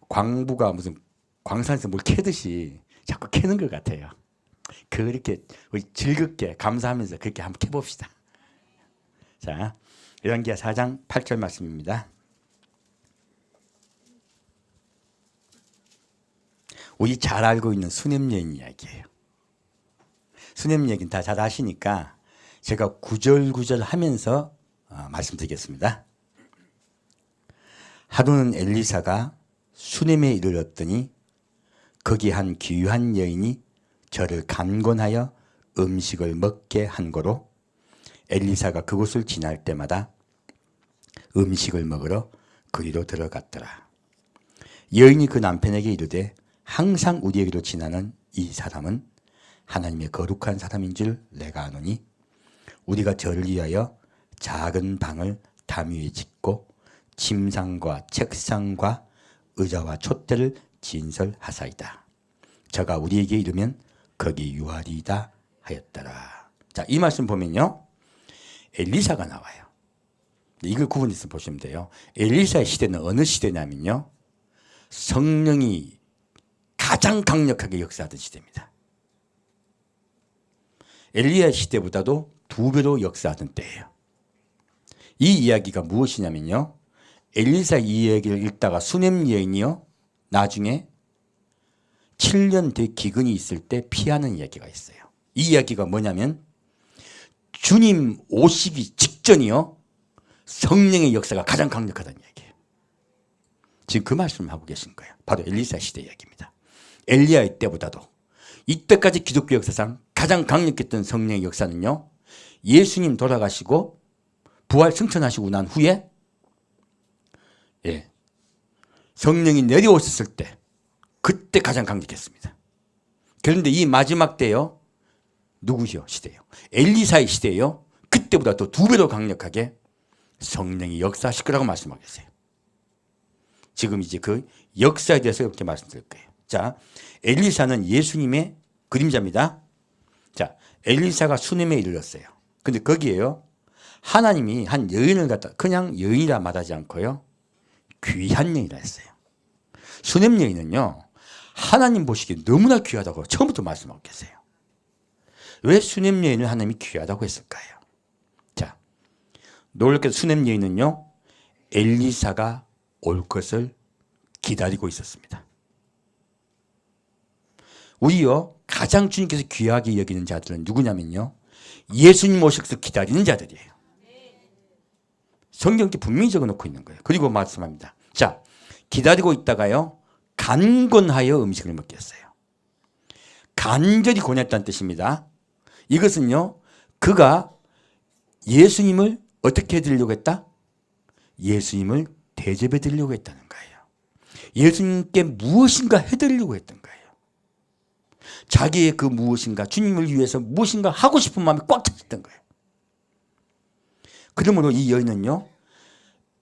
광부가 무슨 광산에서 뭘 캐듯이 자꾸 캐는 것 같아요. 그렇게 우리 즐겁게 감사하면서 그렇게 한번 캐봅시다. 자, 열왕기하 4장 8절 말씀입니다. 우리 잘 알고 있는 수냄 여인 이야기예요. 수냄 얘기는 다 잘 아시니까 제가 구절구절 하면서 말씀드리겠습니다. 하루는 엘리사가 수냄에 이르렀더니 거기 한 귀한 여인이 저를 간곤하여 음식을 먹게 한 거로 엘리사가 그곳을 지날 때마다 음식을 먹으러 그리로 들어갔더라. 여인이 그 남편에게 이르되 항상 우리에게로 지나는 이 사람은 하나님의 거룩한 사람인 줄 내가 아노니 우리가 저를 위하여 작은 방을 담 위에 짓고 침상과 책상과 의자와 촛대를 진설하사이다. 저가 우리에게 이르면 거기 유하리이다 하였더라. 자, 이 말씀 보면요, 엘리사가 나와요. 이걸 구분해서 보시면 돼요. 엘리사의 시대는 어느 시대냐면요, 성령이 가장 강력하게 역사하던 시대입니다. 엘리야 시대보다도 2배로 역사하던 때예요. 이 이야기가 무엇이냐면요, 엘리사 이 이야기를 읽다가 수냄 여인이요 나중에 7년 뒤 기근이 있을 때 피하는 이야기가 있어요. 이 이야기가 뭐냐면 주님 오시기 직전이요 성령의 역사가 가장 강력하다는 이야기예요. 지금 그 말씀을 하고 계신 거예요. 바로 엘리사 시대 이야기입니다. 엘리야 때보다도 이때까지 기독교 역사상 가장 강력했던 성령의 역사는요, 예수님 돌아가시고 부활 승천하시고 난 후에 성령이 내려오셨을 때 그때 가장 강력했습니다. 그런데 이 마지막 때요, 누구시요? 시대요. 엘리사의 시대요. 그때보다 또 2배로 강력하게 성령이 역사하실 거라고 말씀하고 계세요. 지금 이제 그 역사에 대해서 이렇게 말씀드릴 거예요. 자, 엘리사는 예수님의 그림자입니다. 자, 엘리사가 수넴에 이르렀어요. 근데 거기에요, 하나님이 한 여인을 갖다 그냥 여인이라 말하지 않고요, 귀한 여인이라 했어요. 수넴 여인은요, 하나님 보시기에 너무나 귀하다고 처음부터 말씀하고 계세요. 왜 수넴 여인을 하나님이 귀하다고 했을까요? 자, 놀랍게도 수넴 여인은요, 엘리사가 올 것을 기다리고 있었습니다. 우리요, 가장 주님께서 귀하게 여기는 자들은 누구냐면요, 예수님 오셔서 기다리는 자들이에요. 성경에 분명히 적어놓고 있는 거예요. 그리고 말씀합니다. 자, 기다리고 있다가요, 간곤하여 음식을 먹게 했어요. 간절히 권했다는 뜻입니다. 이것은요, 그가 예수님을 어떻게 해드리려고 했다? 예수님을 대접해 드리려고 했다는 거예요. 예수님께 무엇인가 해드리려고 했던 거예요. 자기의 그 무엇인가, 주님을 위해서 무엇인가 하고 싶은 마음이 꽉 찼던 거예요. 그러므로 이 여인은요,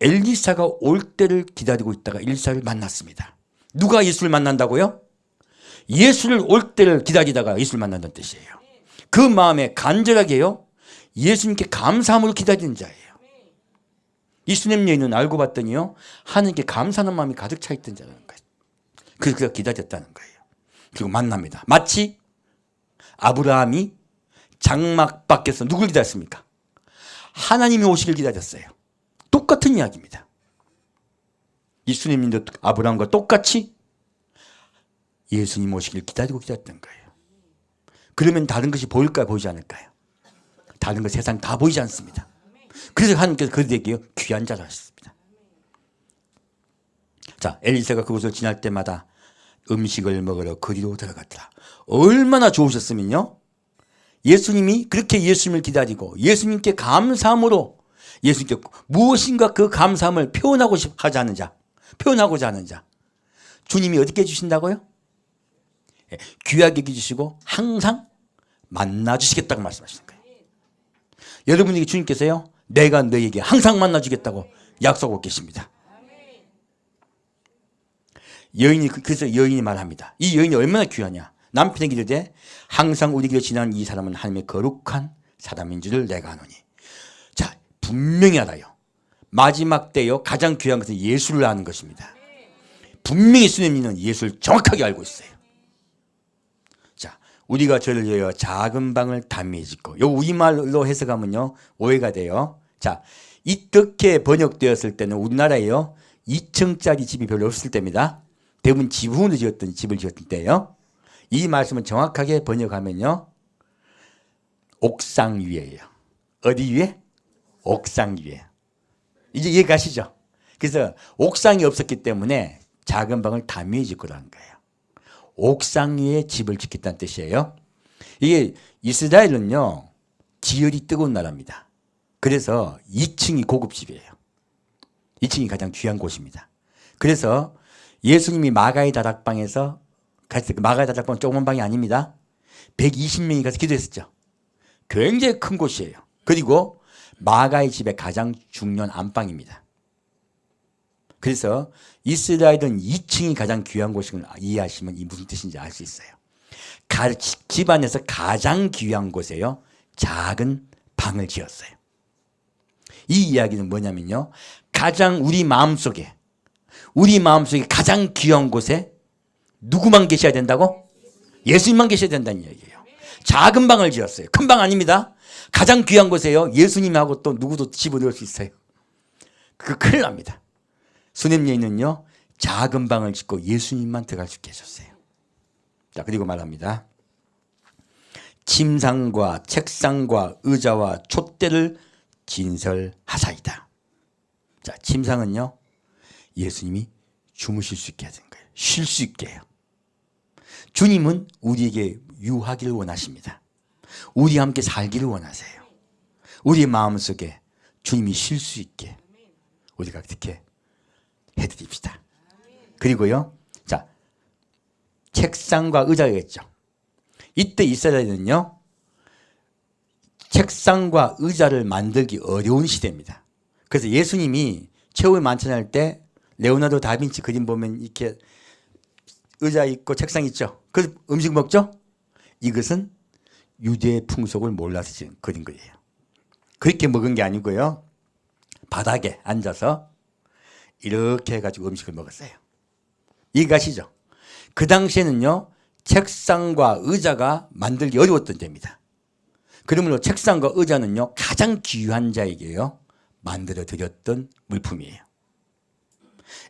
엘리사가 올 때를 기다리고 있다가 엘리사를 만났습니다. 누가 예수를 만난다고요? 예수를 올 때를 기다리다가 예수를 만난다는 뜻이에요. 그 마음에 간절하게요, 예수님께 감사함으로 기다리는 자예요. 이 수냄 여인은 알고 봤더니요, 하나님께 감사하는 마음이 가득 차 있던 자라는 거예요. 그래서 그가 기다렸다는 거예요. 그리고 만납니다. 마치 아브라함이 장막 밖에서 누굴 기다렸습니까? 하나님이 오시길 기다렸어요. 똑같은 이야기입니다. 예수님도 아브라함과 똑같이 예수님 오시길 기다리고 기다렸던 거예요. 그러면 다른 것이 보일까요? 보이지 않을까요? 다른 것 세상 다 보이지 않습니다. 그래서 하나님께서 그들에게 귀한 자라 하셨습니다. 자, 엘리사가 그곳을 지날 때마다 음식을 먹으러 그리로 들어갔더라. 얼마나 좋으셨으면요, 예수님이 그렇게 예수님을 기다리고 예수님께 감사함으로 예수님께 무엇인가 그 감사함을 표현하고자 하는 자, 주님이 어떻게 해주신다고요? 귀하게 여겨주시고 항상 만나주시겠다고 말씀하시는 거예요. 여러분에게 주님께서요, 내가 너에게 항상 만나주겠다고 약속하고 계십니다. 그래서 여인이 말합니다. 이 여인이 얼마나 귀하냐. 남편에게 이르되 항상 우리 길을 지나는 이 사람은 하나님의 거룩한 사람인 줄을 내가 아노니. 자, 분명히 알아요. 마지막 때요, 가장 귀한 것은 예수를 아는 것입니다. 분명히 수님이는 예수를 정확하게 알고 있어요. 자, 우리가 저를 위하여 작은 방을 담미에 짓고, 요 우리말로 해석하면요 오해가 돼요. 자, 이렇게 번역되었을 때는 우리나라에요 2층짜리 집이 별로 없을 때입니다. 대부분 지붕으로 지었던 집을 지었을 때예요. 이 말씀은 정확하게 번역하면요 옥상 위에요. 어디 위에? 옥상 위에. 이제 이해가시죠? 그래서 옥상이 없었기 때문에 작은 방을 담위에 짓고라는 거예요. 옥상 위에 집을 짓겠다는 뜻이에요. 이게 이스라엘은요 지열이 뜨거운 나라입니다. 그래서 2층이 고급집이에요. 2층이 가장 귀한 곳입니다. 그래서 예수님이 마가의 다락방에서 마가의 다락방은 조그만 방이 아닙니다. 120명이 가서 기도했었죠. 굉장히 큰 곳이에요. 그리고 마가의 집의 가장 중요한 안방입니다. 그래서 이스라엘은 2층이 가장 귀한 곳임을 이해하시면 이 무슨 뜻인지 알 수 있어요. 집안에서 가장 귀한 곳에요 작은 방을 지었어요. 이 이야기는 뭐냐면요 가장 우리 마음속에 가장 귀한 곳에 누구만 계셔야 된다고? 예수님만 계셔야 된다는 얘기예요. 작은 방을 지었어요. 큰 방 아닙니다. 가장 귀한 곳에요 예수님하고 또 누구도 집어넣을 수 있어요. 그거 큰일 납니다. 수냄 여인은요 작은 방을 짓고 예수님만 들어갈 수 있게 해줬어요. 자, 그리고 말합니다. 침상과 책상과 의자와 촛대를 진설하사이다. 자, 침상은요 예수님이 주무실 수 있게 하는 거예요. 쉴 수 있게 해요. 주님은 우리에게 유하기를 원하십니다. 우리와 함께 살기를 원하세요. 우리의 마음속에 주님이 쉴 수 있게 우리가 그렇게 해드립시다. 그리고요 자, 책상과 의자가 있죠. 이때 이스라엘은요 책상과 의자를 만들기 어려운 시대입니다. 그래서 예수님이 최후의 만찬할 때 레오나르도 다빈치 그림 보면 이렇게 의자 있고 책상 있죠. 그래서 음식 먹죠. 이것은 유대의 풍속을 몰라서 그린 거예요. 그렇게 먹은 게 아니고요 바닥에 앉아서 이렇게 해가지고 음식을 먹었어요. 이해가시죠? 그 당시에는요 책상과 의자가 만들기 어려웠던 때입니다. 그러므로 책상과 의자는요 가장 귀한 자에게요 만들어 드렸던 물품이에요.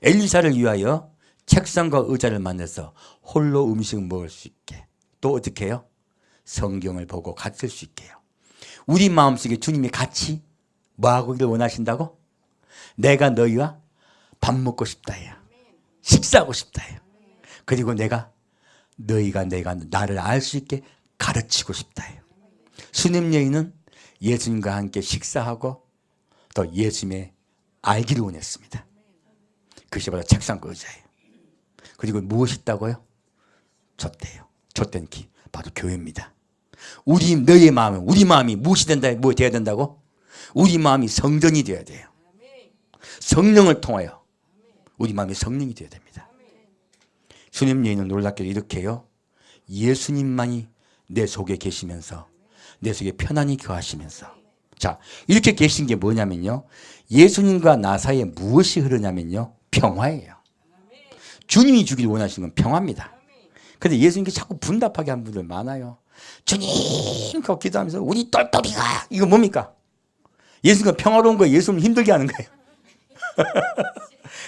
엘리사를 위하여 책상과 의자를 만들어서 홀로 음식을 먹을 수 있게, 또 어떻게 해요? 성경을 보고 같이 쓸 수 있게 해요. 우리 마음속에 주님이 같이 뭐하고 있기를 원하신다고? 내가 너희와 밥 먹고 싶다예요. 식사하고 싶다예요. 그리고 내가 너희가 나를 알 수 있게 가르치고 싶다예요. 수냄 여인은 예수님과 함께 식사하고 또 예수님의 알기를 원했습니다. 그것이 바로 책상과 의자예요. 그리고 무엇이 있다고요? 촛대요. 촛대는 바로 교회입니다. 너의 마음은, 우리 마음이 무엇이 된다, 뭐 되어야 된다고? 우리 마음이 성전이 되어야 돼요. 성령을 통하여 우리 마음이 성령이 되어야 됩니다. 수냄 여인은 놀랍게도 이렇게요 예수님만이 내 속에 계시면서 내 속에 편안히 거하시면서, 자, 이렇게 계신 게 뭐냐면요 예수님과 나 사이에 무엇이 흐르냐면요 평화예요. 주님이 주길 원하시는 건 평화입니다. 그런데 예수님께 자꾸 분답하게 한 분들 많아요. 주님 그 기도하면서 우리 똘똘이가, 이거 뭡니까? 예수님과 평화로운 거예요? 예수님 힘들게 하는 거예요?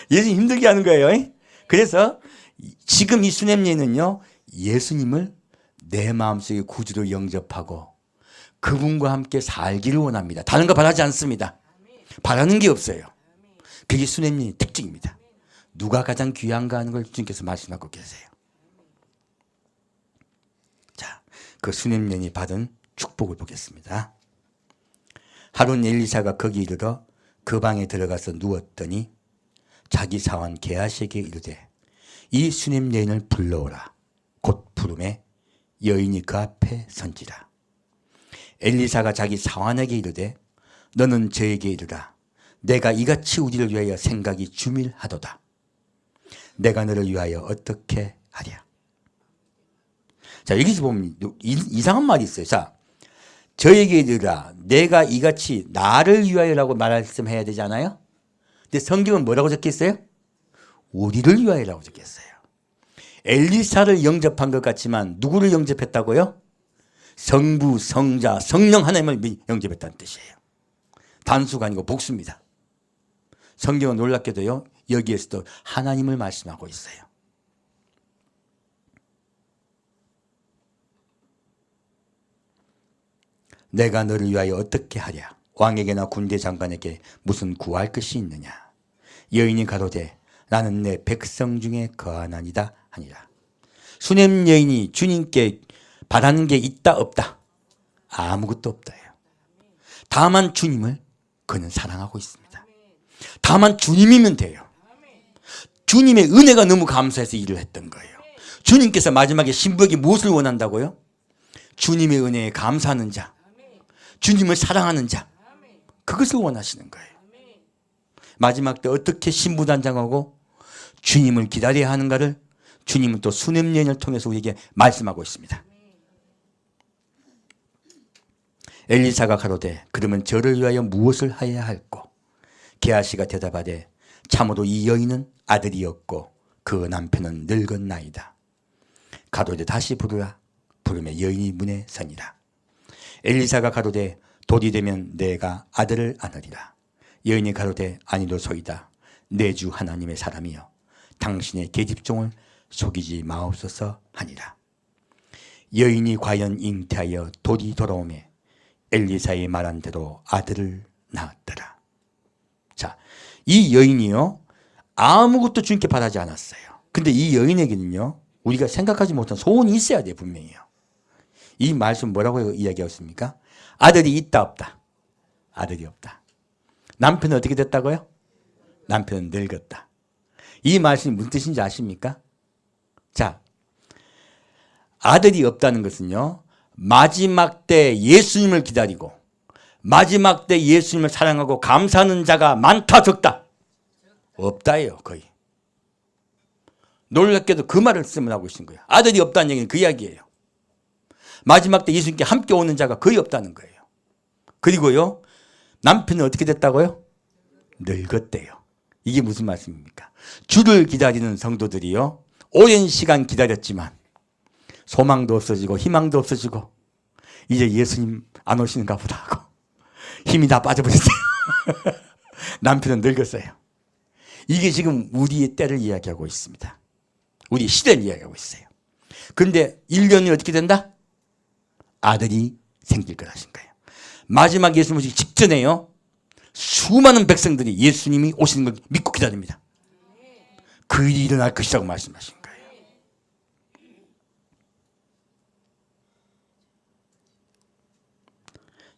예수님 힘들게 하는 거예요. 그래서 지금 이 수냄예는요 예수님을 내 마음속에 구주로 영접하고 그분과 함께 살기를 원합니다. 다른 거 바라지 않습니다. 바라는 게 없어요. 그게 수냄예의 특징입니다. 누가 가장 귀한가 하는 걸 주님께서 말씀하고 계세요. 자, 그 수냄연이 받은 축복을 보겠습니다. 하룬 엘리사가 거기 이르러 그 방에 들어가서 누웠더니 자기 사환 게하시에게 이르되 이 수냄 여인을 불러오라. 곧 부르매 여인이 그 앞에 선지라. 엘리사가 자기 사환에게 이르되 너는 저에게 이르라. 내가 이같이 우리를 위하여 생각이 주밀하도다. 내가 너를 위하여 어떻게 하랴. 자, 여기서 보면 이상한 말이 있어요. 자, 저에게 이르라. 내가 이같이 나를 위하여라고 말씀해야 되지 않아요? 근데 성경은 뭐라고 적혀 있어요? 우리를 위하여라고 적혔어요. 엘리사를 영접한 것 같지만 누구를 영접했다고요? 성부, 성자, 성령 하나님을 영접했다는 뜻이에요. 단수가 아니고 복수입니다. 성경은 놀랍게도요, 여기에서도 하나님을 말씀하고 있어요. 내가 너를 위하여 어떻게 하랴? 왕에게나 군대 장관에게 무슨 구할 것이 있느냐? 여인이 가로되 나는 내 백성 중에 거하나니다 하니라. 수냄 여인이 주님께 바라는 게 있다 없다? 아무것도 없다요. 다만 주님을 그는 사랑하고 있습니다. 다만 주님이면 돼요. 주님의 은혜가 너무 감사해서 일을 했던 거예요. 주님께서 마지막에 신부에게 무엇을 원한다고요? 주님의 은혜에 감사하는 자, 주님을 사랑하는 자, 그것을 원하시는 거예요. 마지막 때 어떻게 신부단장하고 주님을 기다려야 하는가를 주님은 또 수냄 여인을 통해서 우리에게 말씀하고 있습니다. 엘리사가 가로되 그러면 저를 위하여 무엇을 해야 할꼬? 게하시가 대답하되 참으로 이 여인은 아들이 없고 그 남편은 늙었나이다. 가로되 다시 부르라. 부르매 여인이 문에 서니라. 엘리사가 가로되 도리 되면 내가 아들을 안으리라. 여인이 가로되 아니로소이다. 내 주 하나님의 사람이여 당신의 계집종을 속이지 마옵소서 하니라. 여인이 과연 잉태하여 돌이 돌아오매 엘리사의 말한 대로 아들을 낳았더라. 자, 이 여인이요 아무것도 주님께 바라지 않았어요. 근데 이 여인에게는요 우리가 생각하지 못한 소원이 있어야 돼요. 분명히요. 이 말씀 뭐라고 이야기했습니까? 아들이 있다 없다? 아들이 없다. 남편은 어떻게 됐다고요? 남편은 늙었다. 이 말씀이 무슨 뜻인지 아십니까? 자, 아들이 없다는 것은요 마지막 때 예수님을 기다리고 마지막 때 예수님을 사랑하고 감사하는 자가 많다 적다? 없다예요. 거의. 놀랍게도 그 말을 쓰면 하고 있는 거예요. 아들이 없다는 얘기는 그 이야기예요. 마지막 때 예수님께 함께 오는 자가 거의 없다는 거예요. 그리고요 남편은 어떻게 됐다고요? 늙었대요. 이게 무슨 말씀입니까? 주를 기다리는 성도들이요 오랜 시간 기다렸지만 소망도 없어지고 희망도 없어지고 이제 예수님 안 오시는가 보다 하고 힘이 다 빠져버렸어요. 남편은 늙었어요. 이게 지금 우리의 때를 이야기하고 있습니다. 우리 시대를 이야기하고 있어요. 그런데 1년이 어떻게 된다? 아들이 생길 거라신 거예요. 마지막 예수님 오시기 직전에요 수많은 백성들이 예수님이 오시는 걸 믿고 기다립니다. 그 일이 일어날 것이라고 말씀하신 거예요.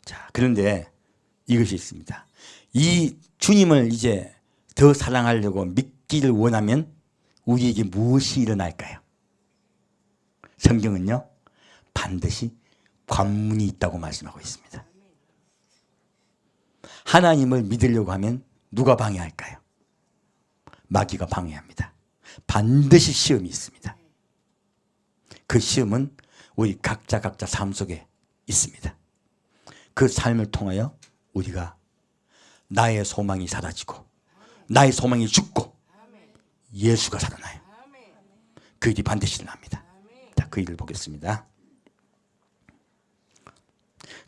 자, 그런데 이것이 있습니다. 이 주님을 이제 더 사랑하려고 믿기를 원하면 우리에게 무엇이 일어날까요? 성경은요 반드시 관문이 있다고 말씀하고 있습니다. 하나님을 믿으려고 하면 누가 방해할까요? 마귀가 방해합니다. 반드시 시험이 있습니다. 그 시험은 우리 각자 삶 속에 있습니다. 그 삶을 통하여 우리가 나의 소망이 사라지고 나의 소망이 죽고 예수가 살아나요. 그 일이 반드시 일어납니다. 자, 그 일을 보겠습니다.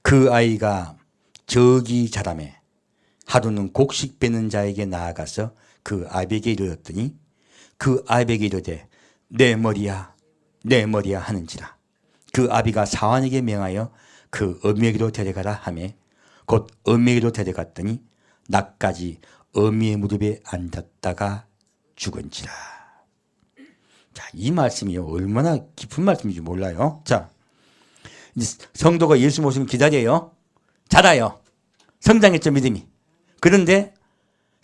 그 아이가 저기 자라매 하루는 곡식 베는 자에게 나아가서 그 아비에게 이르렀더니 그 아비에게 이르되 내 머리야 내 머리야 하는지라. 그 아비가 사환에게 명하여 그 어미에게로 데려가라 하매 곧 어미에게로 데려갔더니 낮까지 어미의 무릎에 앉았다가 죽은지라. 자, 이 말씀이 얼마나 깊은 말씀인지 몰라요. 자, 이제 성도가 예수 모시면 기다려요. 자라요. 성장했죠, 믿음이. 그런데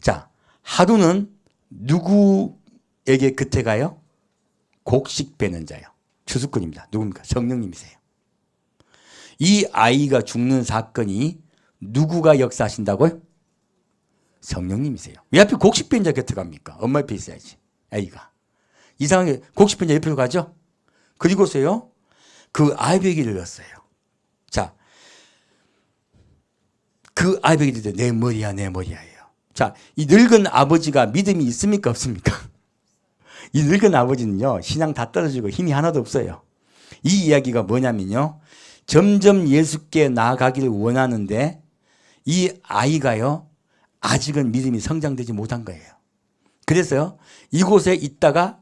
자, 하루는 누구에게 곁에 가요? 곡식 베는 자요. 주수꾼입니다. 누굽니까? 성령님이세요. 이 아이가 죽는 사건이 누구가 역사하신다고요? 성령님이세요. 왜 하필 곡식 베는 자 곁에 갑니까? 엄마 옆에 있어야지. 아이가. 이상하게 곡식 베는 자 옆으로 가죠? 그리고서요. 그 아이에게 이르렀어요. 자, 그 아이에게 이르되 내 머리야 내 머리야예요. 자, 이 늙은 아버지가 믿음이 있습니까 없습니까? 이 늙은 아버지는요, 신앙 다 떨어지고 힘이 하나도 없어요. 이 이야기가 뭐냐면요, 점점 예수께 나아가기를 원하는데 이 아이가요, 아직은 믿음이 성장되지 못한 거예요. 그래서 이곳에 있다가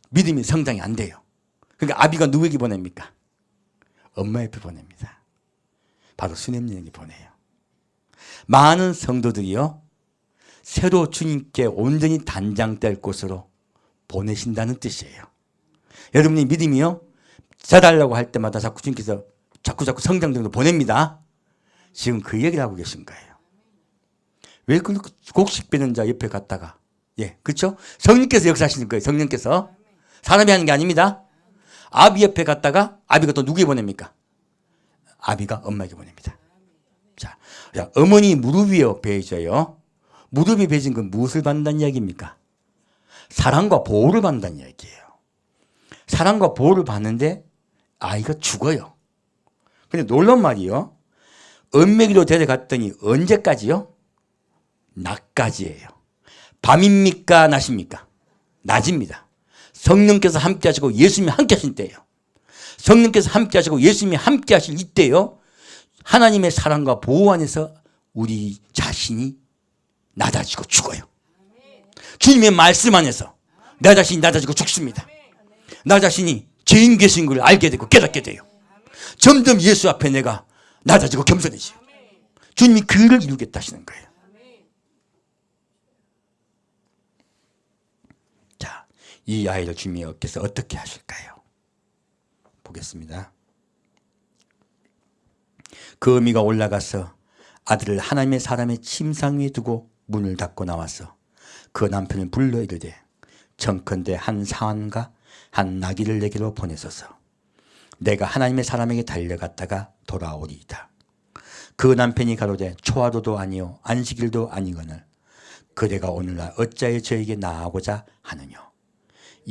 믿음이 성장이 안 돼요. 그러니까 아비가 누구에게 보냅니까? 엄마 옆에 보냅니다. 바로 수냄님에게 보내요. 많은 성도들이요, 새로 주님께 온전히 단장될 곳으로 보내신다는 뜻이에요. 여러분이 믿음이요, 자달라고 할 때마다 자꾸 주님께서 자꾸 성장적으로 보냅니다. 지금 그 얘기를 하고 계신 거예요. 왜 그 곡식 베는 자 옆에 갔다가, 예, 그렇죠? 성령께서 역사하시는 거예요. 성령께서. 사람이 하는 게 아닙니다. 아비 옆에 갔다가 아비가 또 누구에 보냅니까? 아비가 엄마에게 보냅니다. 자, 어머니 무릎 위에 베어져요. 무릎이 베어진 건 무엇을 받는다는 이야기입니까? 사랑과 보호를 받는다는 이야기예요. 사랑과 보호를 받는데 아이가 죽어요. 근데 놀라운 말이요, 은매기로 데려갔더니 언제까지요? 낮까지예요. 밤입니까? 낮입니까? 낮입니다. 성령께서 함께 하시고 예수님이 함께 하신 때예요. 성령께서 함께 하시고 예수님이 함께 하실 이때요, 하나님의 사랑과 보호 안에서 우리 자신이 낮아지고 죽어요. 주님의 말씀 안에서 나 자신이 낮아지고 죽습니다. 나 자신이 죄인 계신 걸 알게 되고 깨닫게 돼요. 점점 예수 앞에 내가 낮아지고 겸손해져요. 주님이 그 일을 이루겠다 하시는 거예요. 자, 이 아이를 주님께서 어떻게 하실까요? 보겠습니다. 그 어미가 올라가서 아들을 하나님의 사람의 침상 위에 두고 문을 닫고 나와서 그 남편을 불러 이르되 청컨대 한 사환과 한 나귀를 내게로 보내소서. 내가 하나님의 사람에게 달려갔다가 돌아오리이다. 그 남편이 가로되 초하루도 아니요 안식일도 아니거늘 그대가 오늘날 어찌하여 저에게 나아오고자 하느뇨.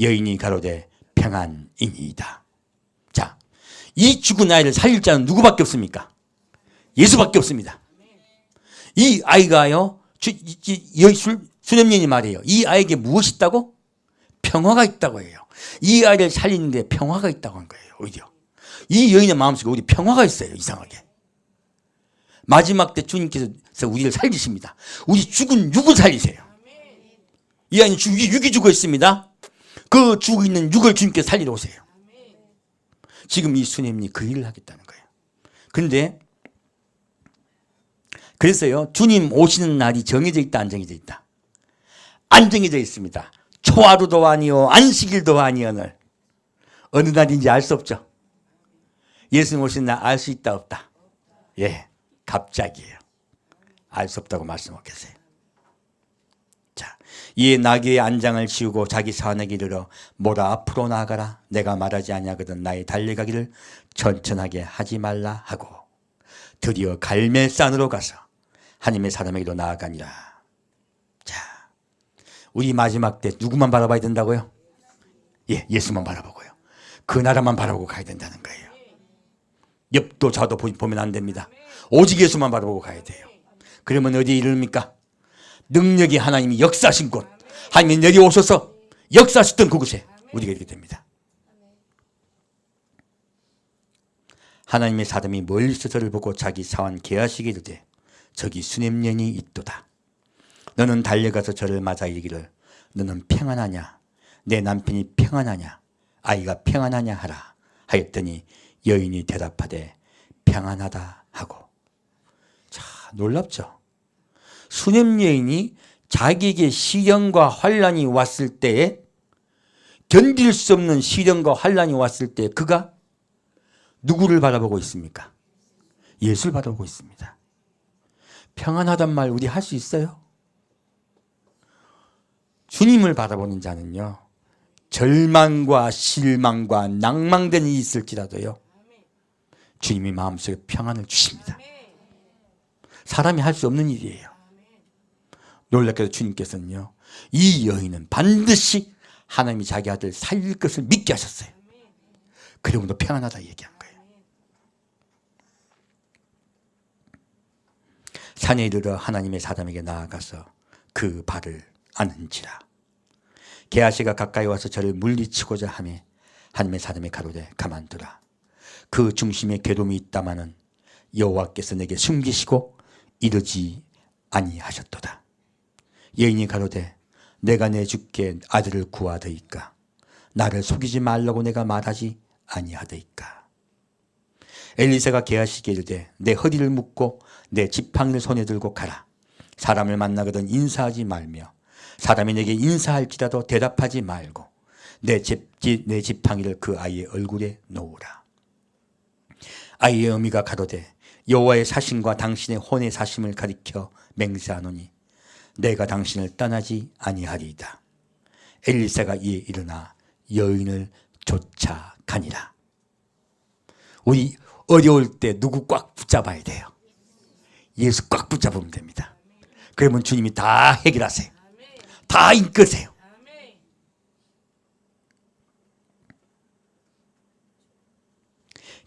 여인이 가로되 평안이니이다. 자, 이 죽은 아이를 살릴 자는 누구밖에 없습니까? 예수밖에 없습니다. 이 아이가요, 수냄년이 말이에요. 이 아이에게 무엇이 있다고? 평화가 있다고 해요. 이 아이를 살리는데 평화가 있다고 한 거예요. 오히려 이 여인의 마음속에 우리 평화가 있어요. 이상하게 마지막 때 주님께서 우리를 살리십니다. 우리 죽은 육을 살리세요. 이 아이는 육이 죽어 있습니다. 그 죽어 있는 육을 주님께서 살리러 오세요. 지금 이 수녀님이 그 일을 하겠다는 거예요. 그런데 그래서요, 주님 오시는 날이 정해져 있다, 안 정해져 있다? 안 정해져 있습니다. 초하루도 아니요 안식일도 아니오늘. 어느 날인지 알 수 없죠. 예수님 오시는 날 알 수 있다 없다? 예, 갑자기예요. 알 수 없다고 말씀하고 계세요. 자, 이에 나귀의 안장을 지우고 자기 사환에게 이르러 모라 앞으로 나아가라. 내가 말하지 아니하거든 나의 달려가기를 천천하게 하지 말라 하고 드디어 갈멜산으로 가서 하나님의 사람에게로 나아가니라. 자, 우리 마지막 때 누구만 바라봐야 된다고요? 예, 예수만 바라보고요. 그 나라만 바라보고 가야 된다는 거예요. 옆도 좌도 보면 안 됩니다. 오직 예수만 바라보고 가야 돼요. 그러면 어디에 이릅니까? 능력이 하나님이 역사하신 곳, 하나님이 내려오셔서 역사하셨던 그곳에 우리가 이르게 됩니다. 하나님의 사람이 멀리서 저를 보고 자기 사환 게하시게 이르되 저기 수냄년이 있도다. 너는 달려가서 저를 맞아 이르기를 너는 평안하냐? 내 남편이 평안하냐? 아이가 평안하냐 하라 하였더니 여인이 대답하되 평안하다 하고. 자, 놀랍죠? 수냄 여인이 자기에게 시련과 환란이 왔을 때에, 견딜 수 없는 시련과 환란이 왔을 때 그가 누구를 바라보고 있습니까? 예수를 바라보고 있습니다. 평안하단 말 우리 할 수 있어요? 주님을 바라보는 자는요, 절망과 실망과 낭망된 일이 있을지라도요, 주님이 마음속에 평안을 주십니다. 사람이 할 수 없는 일이에요. 놀랍게도 주님께서는요, 이 여인은 반드시 하나님이 자기 아들 살릴 것을 믿게 하셨어요. 그러므로 평안하다 얘기한 거예요. 산에 이르러 하나님의 사람에게 나아가서 그 발을 안은지라. 게하시가 가까이 와서 저를 물리치고자 하매 하나님의 사람이 가로되 가만두라. 그 중심에 괴로움이 있다마는 여호와께서 내게 숨기시고 이르지 아니하셨도다. 여인이 가로되 내가 내 주께 아들을 구하더이까. 나를 속이지 말라고 내가 말하지 아니하더이까. 엘리사가 게하시에게 이르되 내 허리를 묶고 내 지팡이를 손에 들고 가라. 사람을 만나거든 인사하지 말며 사람이 내게 인사할지라도 대답하지 말고 내 지팡이를 그 아이의 얼굴에 놓으라. 아이의 어미가 가로되 여호와의 사심과 당신의 혼의 사심을 가리켜 맹세하노니 내가 당신을 떠나지 아니하리이다. 엘리사가 이에 일어나 여인을 쫓아가니라. 우리 어려울 때 누구 꽉 붙잡아야 돼요? 예수 꽉 붙잡으면 됩니다. 그러면 주님이 다 해결하세요. 다 이끄세요.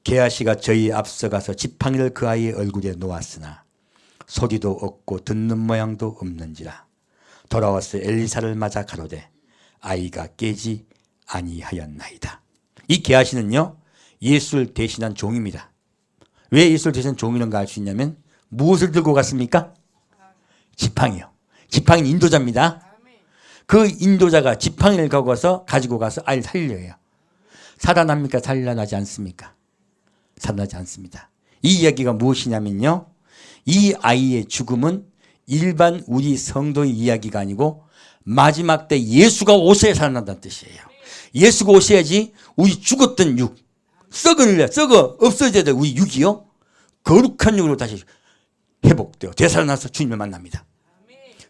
게하시가 저희 앞서가서 지팡이를 그 아이의 얼굴에 놓았으나 소리도 없고 듣는 모양도 없는지라. 돌아와서 엘리사를 맞아 가로되 아이가 깨지 아니하였나이다. 이 게하시는요 예수를 대신한 종입니다. 왜 예수를 대신한 종이는가 알 수 있냐면 무엇을 들고 갔습니까? 지팡이요. 지팡이는 인도자입니다. 그 인도자가 지팡이를 가지고 가서 아이를 살려야 해요. 살아납니까? 살아나지 않습니까? 살아나지 않습니다. 이 이야기가 무엇이냐면요, 이 아이의 죽음은 일반 우리 성도의 이야기가 아니고 마지막 때 예수가 오셔야 살아난다는 뜻이에요. 예수가 오셔야지 우리 죽었던 육, 썩어 없어져야 될 우리 육이요 거룩한 육으로 다시 회복되어 되살아나서 주님을 만납니다.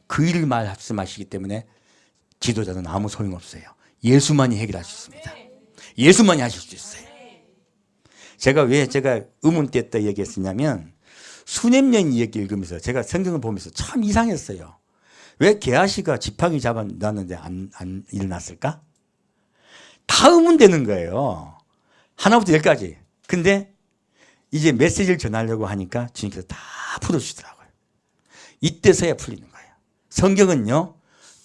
그 일을 말씀하시기 때문에 지도자는 아무 소용없어요. 예수만이 해결할 수 있습니다. 예수만이 하실 수 있어요. 제가 왜 의문 뗐다 얘기했었냐면 수십 년 이 얘기 읽으면서 제가 성경을 보면서 참 이상했어요. 왜 게하시가 지팡이 잡아놨는데 안 일어났을까? 다 의문되는 거예요. 하나부터 열까지. 근데 이제 메시지를 전하려고 하니까 주님께서 다 풀어주시더라고요. 이때서야 풀리는 거예요. 성경은요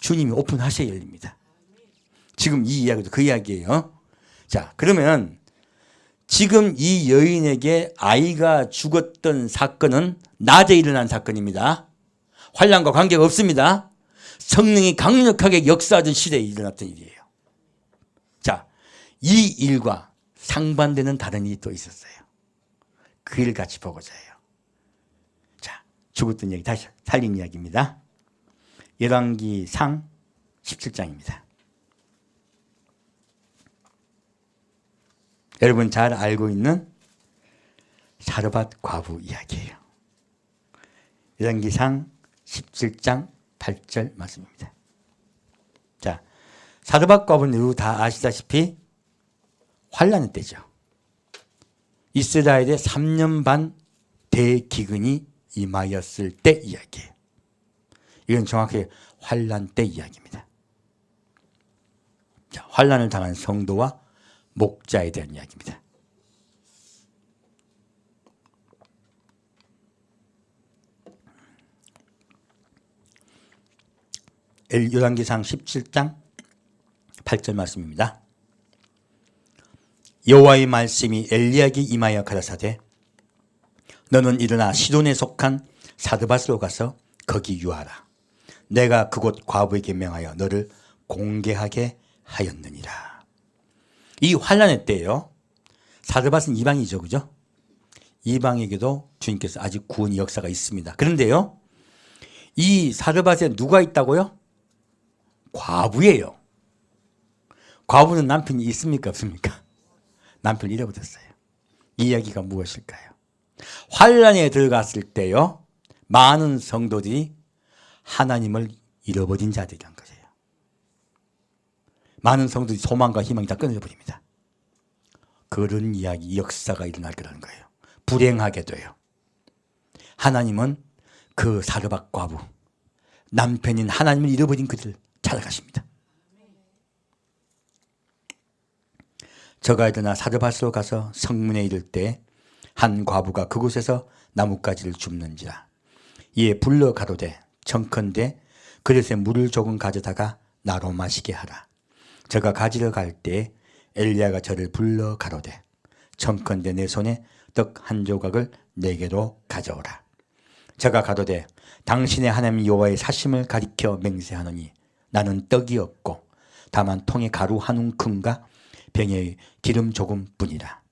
주님이 오픈하셔야 열립니다. 지금 이 이야기도 그 이야기예요. 자, 그러면 지금 이 여인에게 아이가 죽었던 사건은 낮에 일어난 사건입니다. 환란과 관계가 없습니다. 성령이 강력하게 역사하던 시대에 일어났던 일이에요. 자, 이 일과 상반되는 다른 일이 또 있었어요. 그 일 같이 보고자 해요. 자, 죽었던 이야기 다시 살린 이야기입니다. 열왕기상 17장입니다. 여러분 잘 알고 있는 사르밧 과부 이야기예요. 열왕기상 17장 8절 말씀입니다. 자, 사르밧 과부는 다 아시다시피 환란의 때죠. 이스라엘의 3년 반 대기근이 임하였을 때 이야기예요. 이건 정확히 환란 때 이야기입니다. 자, 환란을 당한 성도와 목자에 대한 이야기입니다. 열왕기상 17장 8절 말씀입니다. 여호와의 말씀이 엘리야에게 임하여 가라사대 너는 일어나 시돈에 속한 사르밧으로 가서 거기 유하라. 내가 그곳 과부에게 명하여 너를 공개하게 하였느니라. 이 환란의 때예요. 사르밧은 이방이죠, 그죠? 이방에게도 주님께서 아직 구원의 역사가 있습니다. 그런데요, 이 사르밧에 누가 있다고요? 과부예요. 과부는 남편이 있습니까, 없습니까? 남편 잃어버렸어요. 이 이야기가 무엇일까요? 환란에 들어갔을 때요, 많은 성도들이 하나님을 잃어버린 자들이란 거예요. 많은 성도들이 소망과 희망이 다 끊어져 버립니다. 그런 이야기, 역사가 일어날 거라는 거예요. 불행하게 돼요. 하나님은 그 사르밧 과부, 남편인 하나님을 잃어버린 그들을 찾아가십니다. 저가 일어나 사르밧으로 가서 성문에 이를 때 한 과부가 그곳에서 나뭇가지를 줍는지라. 이에 불러 가로되 청컨대 그릇에 물을 조금 가져다가 나로 마시게 하라. 저가 가지러 갈 때 엘리야가 저를 불러 가로되 청컨대 내 손에 떡 한 조각을 내게로 가져오라. 저가 가로되 당신의 하나님 여호와의 사심을 가리켜 맹세하노니 나는 떡이 없고 다만 통에 가루 한 움큼과 병에 기름 조금뿐이라.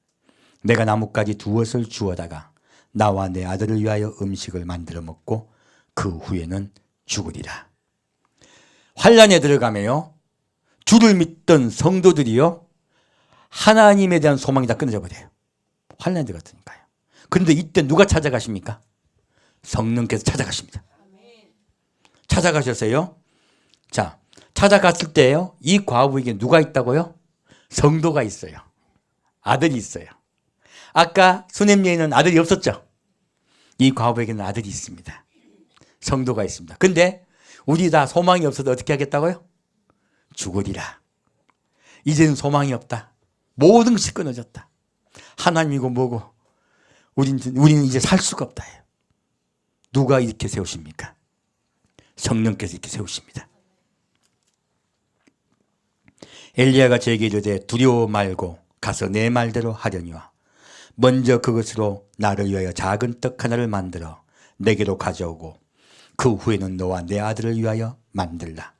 내가 나뭇가지 두엇을 주워다가 나와 내 아들을 위하여 음식을 만들어 먹고 그 후에는 죽으리라. 환란에 들어가면요, 주를 믿던 성도들이요, 하나님에 대한 소망이 다 끊어져 버려요. 환란에 들어갔으니까요. 그런데 이때 누가 찾아가십니까? 성령께서 찾아가십니다. 찾아가셨어요. 자, 찾아갔을 때요, 이 과부에게 누가 있다고요? 성도가 있어요. 아들이 있어요. 아까 수넴 여인은 아들이 없었죠. 이 과부에게는 아들이 있습니다. 성도가 있습니다. 근데 우리 다 소망이 없어도 어떻게 하겠다고요? 죽으리라. 이제는 소망이 없다. 모든 것이 끊어졌다. 하나님이고 뭐고 우리는 이제 살 수가 없다. 누가 이렇게 세우십니까? 성령께서 이렇게 세우십니다. 엘리야가 저에게 이르되 두려워 말고 가서 내 말대로 하려니와 먼저 그것으로 나를 위하여 작은 떡 하나를 만들어 내게로 가져오고 그 후에는 너와 내 아들을 위하여 만들라.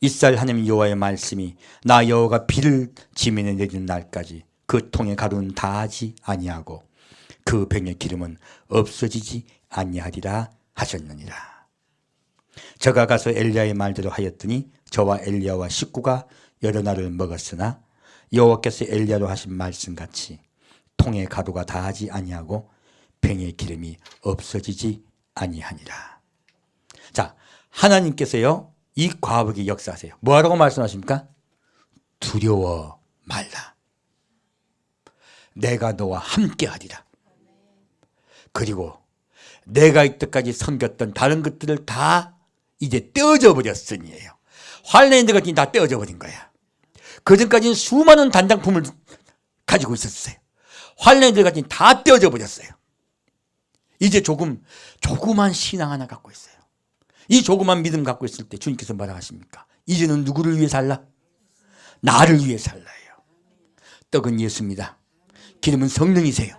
이스라엘 하나님 여호와의 말씀이 나 여호와가 비를 지면에 내리는 날까지 그 통의 가루는 다하지 아니하고 그 병의 기름은 없어지지 아니하리라 하셨느니라. 저가 가서 엘리야의 말대로 하였더니 저와 엘리야와 식구가 여러 날을 먹었으나 여호와께서 엘리야로 하신 말씀같이 통의 가루가 다하지 아니하고 병의 기름이 없어지지 아니하니라. 자, 하나님께서요, 이 과부에게 역사하세요. 뭐라고 말씀하십니까? 두려워 말라. 내가 너와 함께 하리라. 그리고 내가 이때까지 섬겼던 다른 것들을 다 이제 떼어져 버렸으니에요. 환란에 들어갔더니 다 떼어져 버린 거야. 그전까지는 수많은 단장품을 가지고 있었어요. 환란에 들어갔더니 다 떼어져 버렸어요. 이제 조그만 신앙 하나 갖고 있어요. 이 조그만 믿음 갖고 있을 때 주님께서 뭐라 하십니까? 이제는 누구를 위해 살라? 나를 위해 살라요. 떡은 예수입니다. 기름은 성령이세요.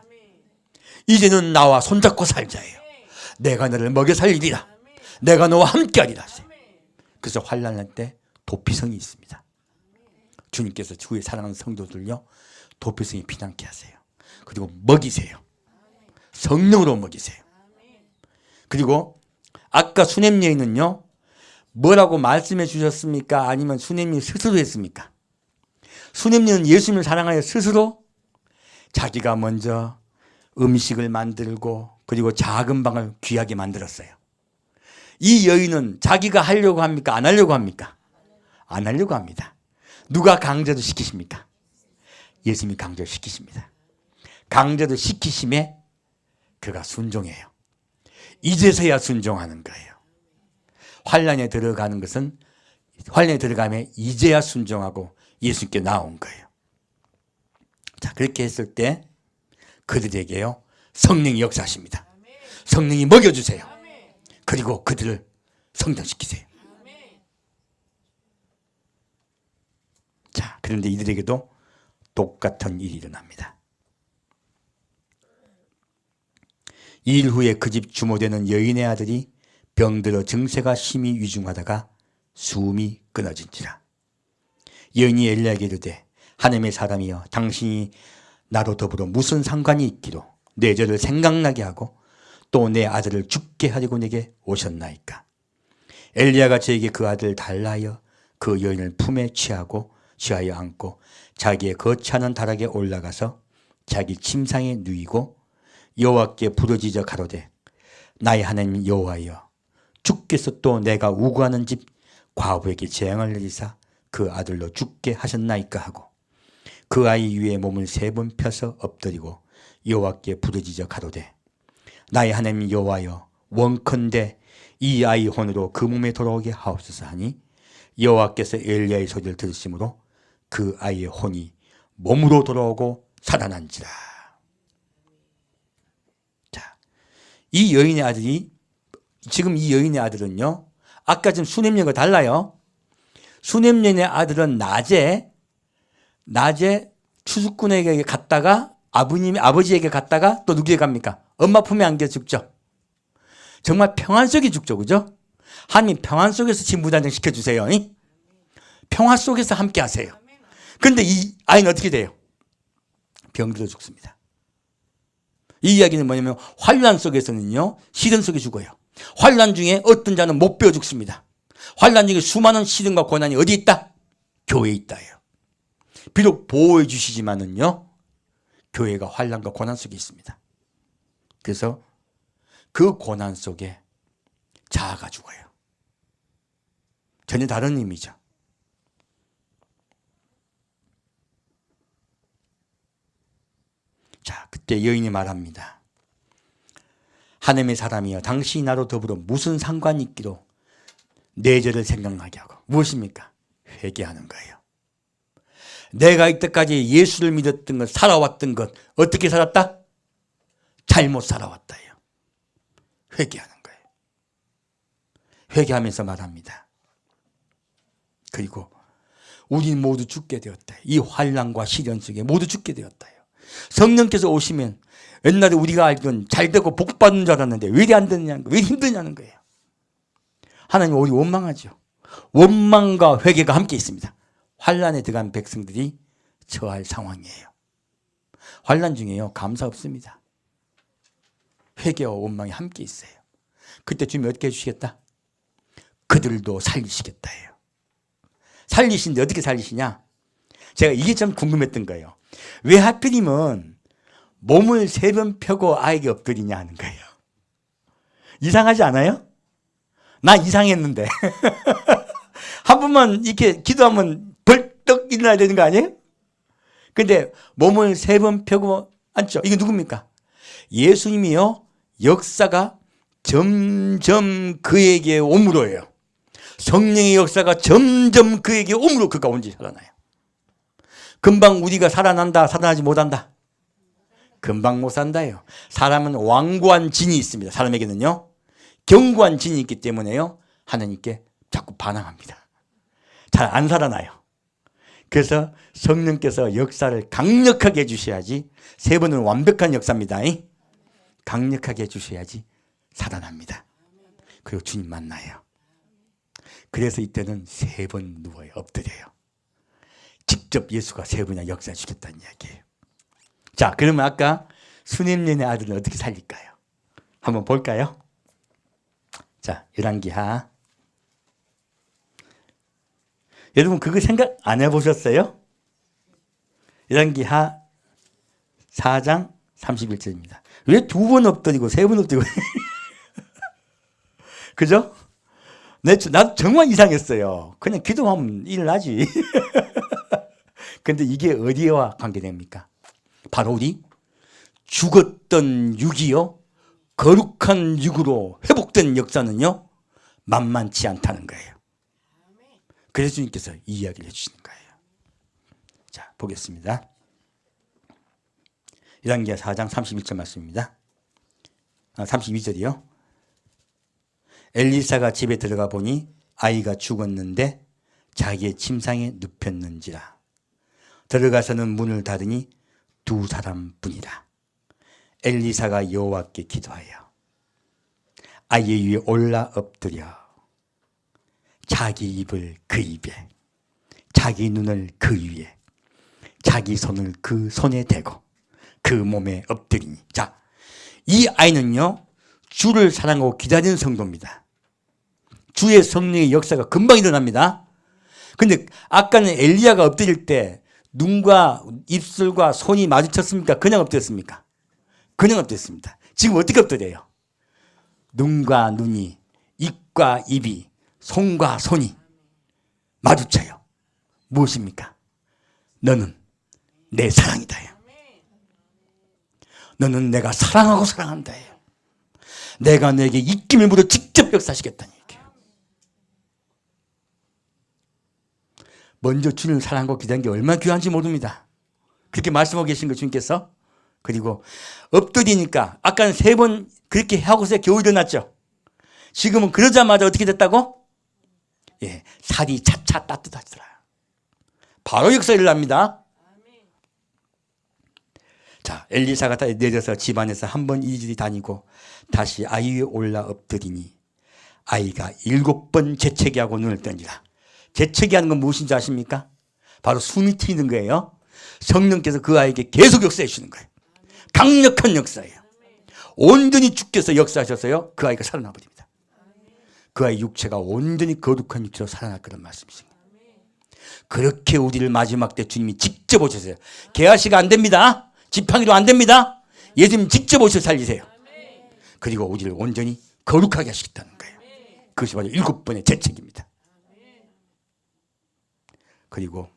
이제는 나와 손잡고 살자예요. 내가 너를 먹여 살리리라. 내가 너와 함께하리라. 그래서 환난할 때 도피성이 있습니다. 주님께서 주의 사랑하는 성도들요, 도피성에 피난케 하세요. 그리고 먹이세요. 성령으로 먹이세요. 그리고 아까 수넴 여인은요, 뭐라고 말씀해 주셨습니까? 아니면 수넴 여인이 스스로 했습니까? 수넴 여인은 예수님을 사랑하여 스스로 자기가 먼저 음식을 만들고 그리고 작은 방을 귀하게 만들었어요. 이 여인은 자기가 하려고 합니까? 안 하려고 합니까? 안 하려고 합니다. 누가 강제로 시키십니까? 예수님이 강제로 시키십니다. 강제로 시키심에 그가 순종해요. 이제서야 순종하는 거예요. 환난에 들어가는 것은, 환난에 들어가면 이제야 순종하고 예수님께 나온 거예요. 자, 그렇게 했을 때 그들에게요, 성령이 역사하십니다. 성령이 먹여주세요. 그리고 그들을 성장시키세요. 자, 그런데 이들에게도 똑같은 일이 일어납니다. 2일 후에 그 집 주모되는 여인의 아들이 병들어 증세가 심히 위중하다가 숨이 끊어진지라. 여인이 엘리야에게 이르되 하나님의 사람이여, 당신이 나로 더불어 무슨 상관이 있기로 내 죄를 생각나게 하고 또 내 아들을 죽게 하려고 내게 오셨나이까. 엘리야가 저에게 그 아들을 달라 하여 그 여인을 품에 취하여 안고 자기의 거처하는 다락에 올라가서 자기 침상에 누이고 여호와께 부르짖어 가로되 나의 하나님 여호와여, 주께서 또 내가 우구하는 집 과부에게 재앙을 내리사 그 아들로 죽게 하셨나이까 하고 그 아이 위에 몸을 3번 펴서 엎드리고 여호와께 부르짖어 가로되 나의 하나님 여호와여, 원컨대 이 아이 혼으로 그 몸에 돌아오게 하옵소서 하니 여호와께서 엘리야의 소리를 들으심으로 그 아이의 혼이 몸으로 돌아오고 살아난지라. 자, 이 여인의 아들이, 지금 이 여인의 아들은요, 아까 지금 수넴 여인과 달라요. 수냄년의 아들은 낮에 추수꾼에게 갔다가 아버지에게 갔다가 또 누구에게 갑니까? 엄마 품에 안겨 죽죠. 정말 평안 속에 죽죠. 그죠? 하나님 평안 속에서 진무단장 시켜주세요. 평화 속에서 함께 하세요. 그런데 이 아이는 어떻게 돼요? 병들어 죽습니다. 이 이야기는 뭐냐면 환난 속에서는요, 시련 속에 죽어요. 환난 중에 어떤 자는 못 배워 죽습니다. 환난 중에 수많은 시련과 고난이 어디 있다? 교회에 있다예요. 비록 보호해 주시지만은요, 교회가 환난과 고난 속에 있습니다. 그래서 그 고난 속에 자아가 죽어요. 전혀 다른 의미죠. 자, 그때 여인이 말합니다. 하나님의 사람이여, 당신이 나로 더불어 무슨 상관이 있기로 내 죄를 생각나게 하고. 무엇입니까? 회개하는 거예요. 내가 이때까지 예수를 믿었던 것, 살아왔던 것, 어떻게 살았다? 잘못 살아왔다요. 회개하는 거예요. 회개하면서 말합니다. 그리고 우리 모두 죽게 되었다. 이 환난과 시련 속에 모두 죽게 되었다요. 성령께서 오시면 옛날에 우리가 알던 잘되고 복받는 줄 알았는데 왜 이리 안 되느냐는 거예요. 왜 힘드냐는 거예요. 하나님 우리 원망하죠. 원망과 회개가 함께 있습니다. 환난에 들어간 백성들이 처할 상황이에요. 환난 중에요, 감사 없습니다. 회개와 원망이 함께 있어요. 그때 주님이 어떻게 해주시겠다? 그들도 살리시겠다예요. 살리신데 어떻게 살리시냐? 제가 이게 참 궁금했던 거예요. 왜 하필이면 몸을 3번 펴고 아이에게 엎드리냐 하는 거예요. 이상하지 않아요? 나 이상했는데. 한 번만 이렇게 기도하면 벌떡 일어나야 되는 거 아니에요? 근데 몸을 3번 펴고 앉죠. 이게 누굽니까? 예수님이요, 역사가 점점 그에게 오므로예요. 성령의 역사가 점점 그에게 오므로 그가 온지 살아나요. 금방 우리가 살아난다, 살아나지 못한다? 금방 못 산다요. 사람은 완고한 진이 있습니다. 사람에게는요, 견고한 진이 있기 때문에요, 하나님께 자꾸 반항합니다. 잘 안 살아나요. 그래서 성령께서 역사를 강력하게 해주셔야지, 3번은 완벽한 역사입니다. 강력하게 해주셔야지 살아납니다. 그리고 주님 만나요. 그래서 이때는 3번 누워요. 엎드려요. 직접 예수가 3번이나 역사해 주겠다는 이야기예요. 자, 그러면 아까 수냄년의 아들은 어떻게 살릴까요? 한번 볼까요? 자, 열왕기하. 여러분 그거 생각 안 해보셨어요? 열왕기하 4장 31절입니다. 왜 2번 엎드리고 3번 엎드리고 그죠? 나도 정말 이상했어요. 그냥 기도하면 일어나지. 근데 이게 어디와 관계됩니까? 바로 우리 죽었던 육이요, 거룩한 육으로 회복된 역사는요, 만만치 않다는 거예요. 그래서 주님께서 이 이야기를 해주시는 거예요. 자, 보겠습니다. 열왕기하 4장 31절 말씀입니다. 32절이요. 엘리사가 집에 들어가 보니 아이가 죽었는데 자기의 침상에 눕혔는지라. 들어가서는 문을 닫으니 2 사람뿐이라. 엘리사가 여호와께 기도하여 아이 위에 올라 엎드려 자기 입을 그 입에, 자기 눈을 그 위에, 자기 손을 그 손에 대고 그 몸에 엎드리니. 자, 이 아이는요, 주를 사랑하고 기다리는 성도입니다. 주의 성령의 역사가 금방 일어납니다. 근데 아까는 엘리야가 엎드릴 때 눈과 입술과 손이 마주쳤습니까? 그냥 엎드렸습니까? 그냥 엎드렸습니다. 지금 어떻게 엎드려요? 눈과 눈이, 입과 입이, 손과 손이 마주쳐요. 무엇입니까? 너는 내 사랑이다. 너는 내가 사랑하고 사랑한다. 내가 너에게 입김을 물어 직접 역사하시겠다는 얘기예요. 먼저 주님을 사랑하고 기다린 게 얼마나 귀한지 모릅니다. 그렇게 말씀하고 계신 거 주님께서. 그리고 엎드리니까 아까는 3번 그렇게 하고서 겨우 일어났죠. 지금은 그러자마자 어떻게 됐다고? 예, 살이 차차 따뜻하더라. 바로 역사 일어납니다. 자, 엘리사가 내려서 집안에서 한 번 이리저리 다니고 다시 아이 위에 올라 엎드리니 아이가 7번 재채기하고 눈을 뜬지라. 재채기하는 건 무엇인지 아십니까? 바로 숨이 트이는 거예요. 성령께서 그 아이에게 계속 역사해 주시는 거예요. 강력한 역사예요. 온전히 주께서 역사하셔서요, 그 아이가 살아나 버립니다. 그 아이 육체가 온전히 거룩한 육체로 살아날 그런 말씀이십니다. 그렇게 우리를 마지막 때 주님이 직접 오셔서요. 계하시가 안 됩니다. 지팡이로 안 됩니다. 예수님 직접 오셔서 살리세요. 그리고 우리를 온전히 거룩하게 하시겠다는 거예요. 그것이 바로 7번의 재책입니다. 그리고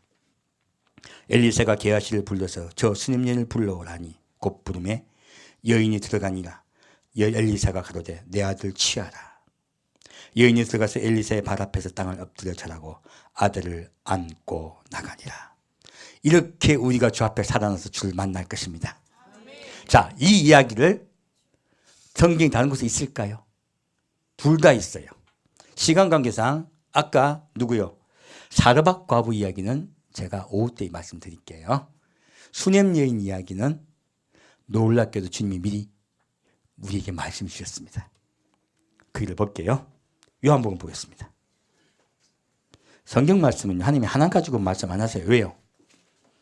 엘리사가 게하시를 불러서 저 수냄년을 불러오라니 곧 부름에 여인이 들어가니라. 엘리사가 가로되 내 아들 취하라. 여인이 들어가서 엘리사의 발 앞에서 땅을 엎드려 절하고 아들을 안고 나가니라. 이렇게 우리가 주 앞에 살아나서 주를 만날 것입니다. 자, 이 이야기를 성경이 다른 곳에 있을까요? 둘 다 있어요. 시간 관계상 아까 누구요? 사르밧 과부 이야기는 제가 오후 때 말씀드릴게요. 수냄 여인 이야기는 놀랍게도 주님이 미리 우리에게 말씀 주셨습니다. 그 일을 볼게요. 요한복음 보겠습니다. 성경 말씀은 하나님이 하나 가지고 말씀 안 하세요. 왜요?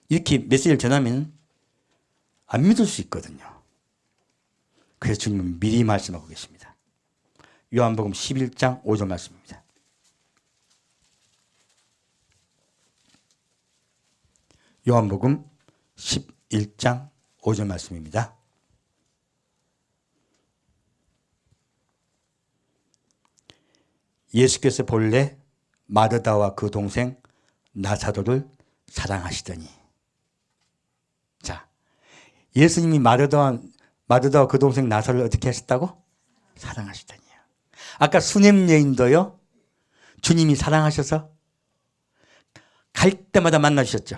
이렇게 메시지를 전하면 안 믿을 수 있거든요. 그래서 주님은 미리 말씀하고 계십니다. 요한복음 11장 5절 말씀입니다. 요한복음 11장 5절 말씀입니다. 예수께서 본래 마르다와 그 동생 나사로를 사랑하시더니, 자, 예수님이 마르다와 그 동생 나사로를 어떻게 하셨다고? 사랑하시더니요. 아까 수냄 여인도요, 주님이 사랑하셔서 갈 때마다 만나주셨죠.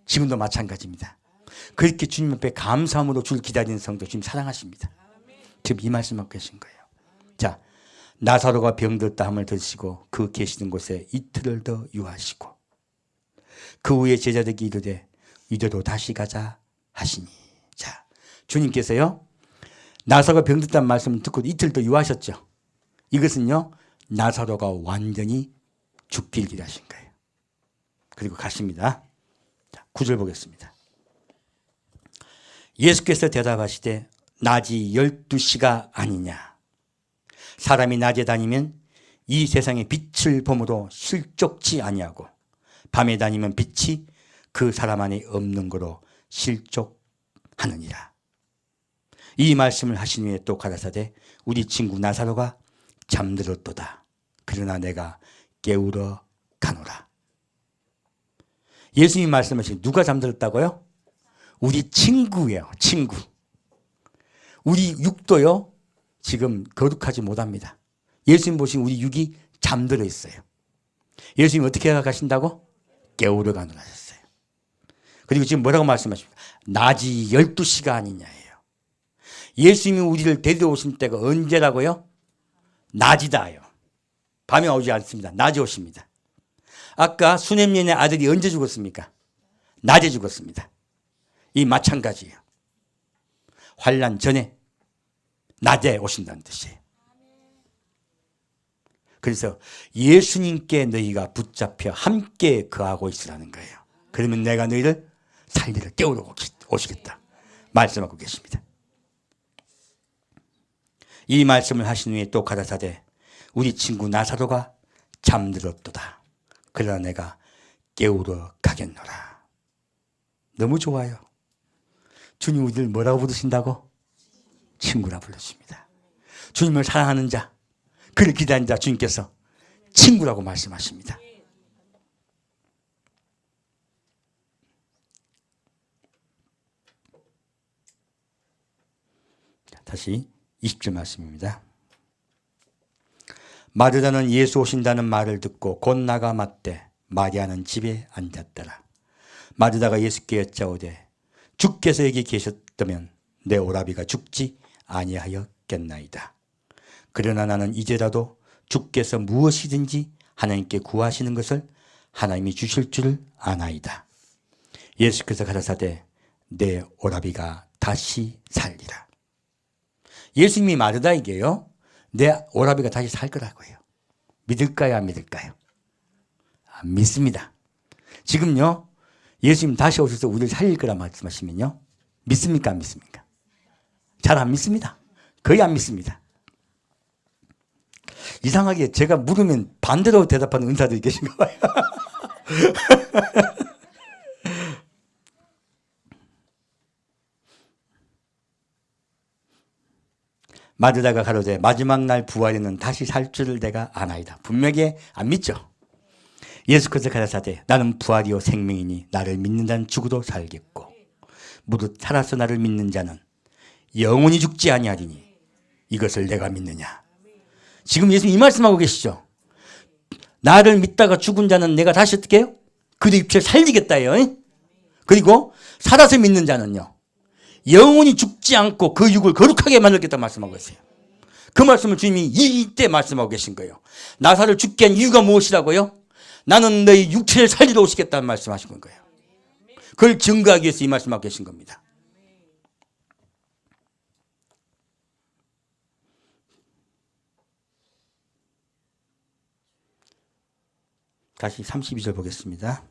지금도 마찬가지입니다. 그렇게 주님 앞에 감사함으로 주를 기다리는 성도 주님 사랑하십니다. 지금 이 말씀하고 계신 거예요. 자, 나사로가 병들었다 함을 들으시고 그 계시는 곳에 이틀을 더 유하시고 그 후에 제자들에게 이르되 이대로 다시 가자 하시니. 자, 주님께서요, 나사로가 병들었다는 말씀을 듣고 이틀 더 유하셨죠. 이것은요, 나사로가 완전히 죽길 기다리신 거예요. 그리고 가십니다. 자, 9절 보겠습니다. 예수께서 대답하시되 낮이 12시가 아니냐. 사람이 낮에 다니면 이 세상의 빛을 보므로 실족치 아니하고 밤에 다니면 빛이 그 사람 안에 없는 거로 실족하느니라. 이 말씀을 하신 후에 또 가라사대 우리 친구 나사로가 잠들었도다. 그러나 내가 깨우러 가노라. 예수님이 말씀하신 누가 잠들었다고요? 우리 친구예요. 친구. 우리 육도요, 지금 거룩하지 못합니다. 예수님 보신 우리 육이 잠들어 있어요. 예수님 어떻게 가신다고? 깨우러 가노라 하셨어요. 그리고 지금 뭐라고 말씀하십니까? 낮이 12시가 아니냐예요. 예수님이 우리를 데리러 오신 때가 언제라고요? 낮이다요. 밤에 오지 않습니다. 낮에 오십니다. 아까 수냄년의 아들이 언제 죽었습니까? 낮에 죽었습니다. 이 마찬가지예요. 환난 전에 낮에 오신다는 뜻이에요. 그래서 예수님께 너희가 붙잡혀 함께 거하고 있으라는 거예요. 그러면 내가 너희를 살리를 깨우러 오시겠다 말씀하고 계십니다. 이 말씀을 하신 후에 또 가라사대 우리 친구 나사로가 잠들었도다. 그러나 내가 깨우러 가겠노라. 너무 좋아요. 주님 우리를 뭐라고 부르신다고? 친구라 불러주십니다. 주님을 사랑하는 자, 그를 기다리는 자 주님께서 친구라고 말씀하십니다. 다시 20절 말씀입니다. 마르다는 예수 오신다는 말을 듣고 곧 나가 맞되 마리아는 집에 앉았더라. 마르다가 예수께 여짜오되 주께서 여기 계셨다면 내 오라비가 죽지 아니하였겠나이다. 그러나 나는 이제라도 주께서 무엇이든지 하나님께 구하시는 것을 하나님이 주실 줄 아나이다. 예수께서 가라사대 내 오라비가 다시 살리라. 예수님이 마르다에게요, 내 오라비가 다시 살 거라고요. 믿을까요, 안 믿을까요? 안 믿습니다. 지금요, 예수님 다시 오셔서 우리를 살릴 거라 말씀하시면요, 믿습니까, 안 믿습니까? 잘 안 믿습니다. 거의 안 믿습니다. 이상하게 제가 물으면 반대로 대답하는 은사들이 계신가 봐요. 마르다가 가로되 마지막 날 부활에는 다시 살 줄을 내가 아나이다. 분명히 안 믿죠. 예수께서 가라사대 나는 부활이요 생명이니 나를 믿는 자는 죽어도 살겠고 무릇 살아서 나를 믿는 자는 영원히 죽지 아니하리니 이것을 내가 믿느냐. 지금 예수님 이 말씀하고 계시죠. 나를 믿다가 죽은 자는 내가 다시 어떻게 해요? 그의 육체를 살리겠다요. 그리고 살아서 믿는 자는요, 영원히 죽지 않고 그 육을 거룩하게 만들겠다 말씀하고 있어요. 그 말씀을 주님이 이때 말씀하고 계신 거예요. 나사를 죽게 한 이유가 무엇이라고요? 나는 너희 육체를 살리러 오시겠다는 말씀하신 거예요. 그걸 증거하기 위해서 이 말씀하고 계신 겁니다. 다시 32절 보겠습니다.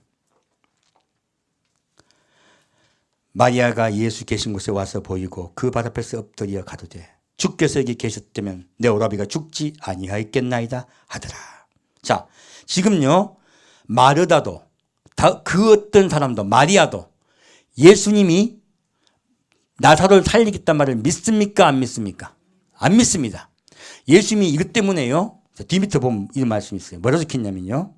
마리아가 예수 계신 곳에 와서 보이고 그 발 앞에서 엎드려 가로되 주께서 여기 계셨다면 내 오라비가 죽지 아니하였겠나이다 하더라. 자, 지금요, 마르다도 그 어떤 사람도 마리아도 예수님이 나사로를 살리겠다는 말을 믿습니까, 안 믿습니까? 안 믿습니다. 예수님이 이것 때문에요, 뒤밑에 보면 이런 말씀이 있어요. 뭐라 적혔냐면요,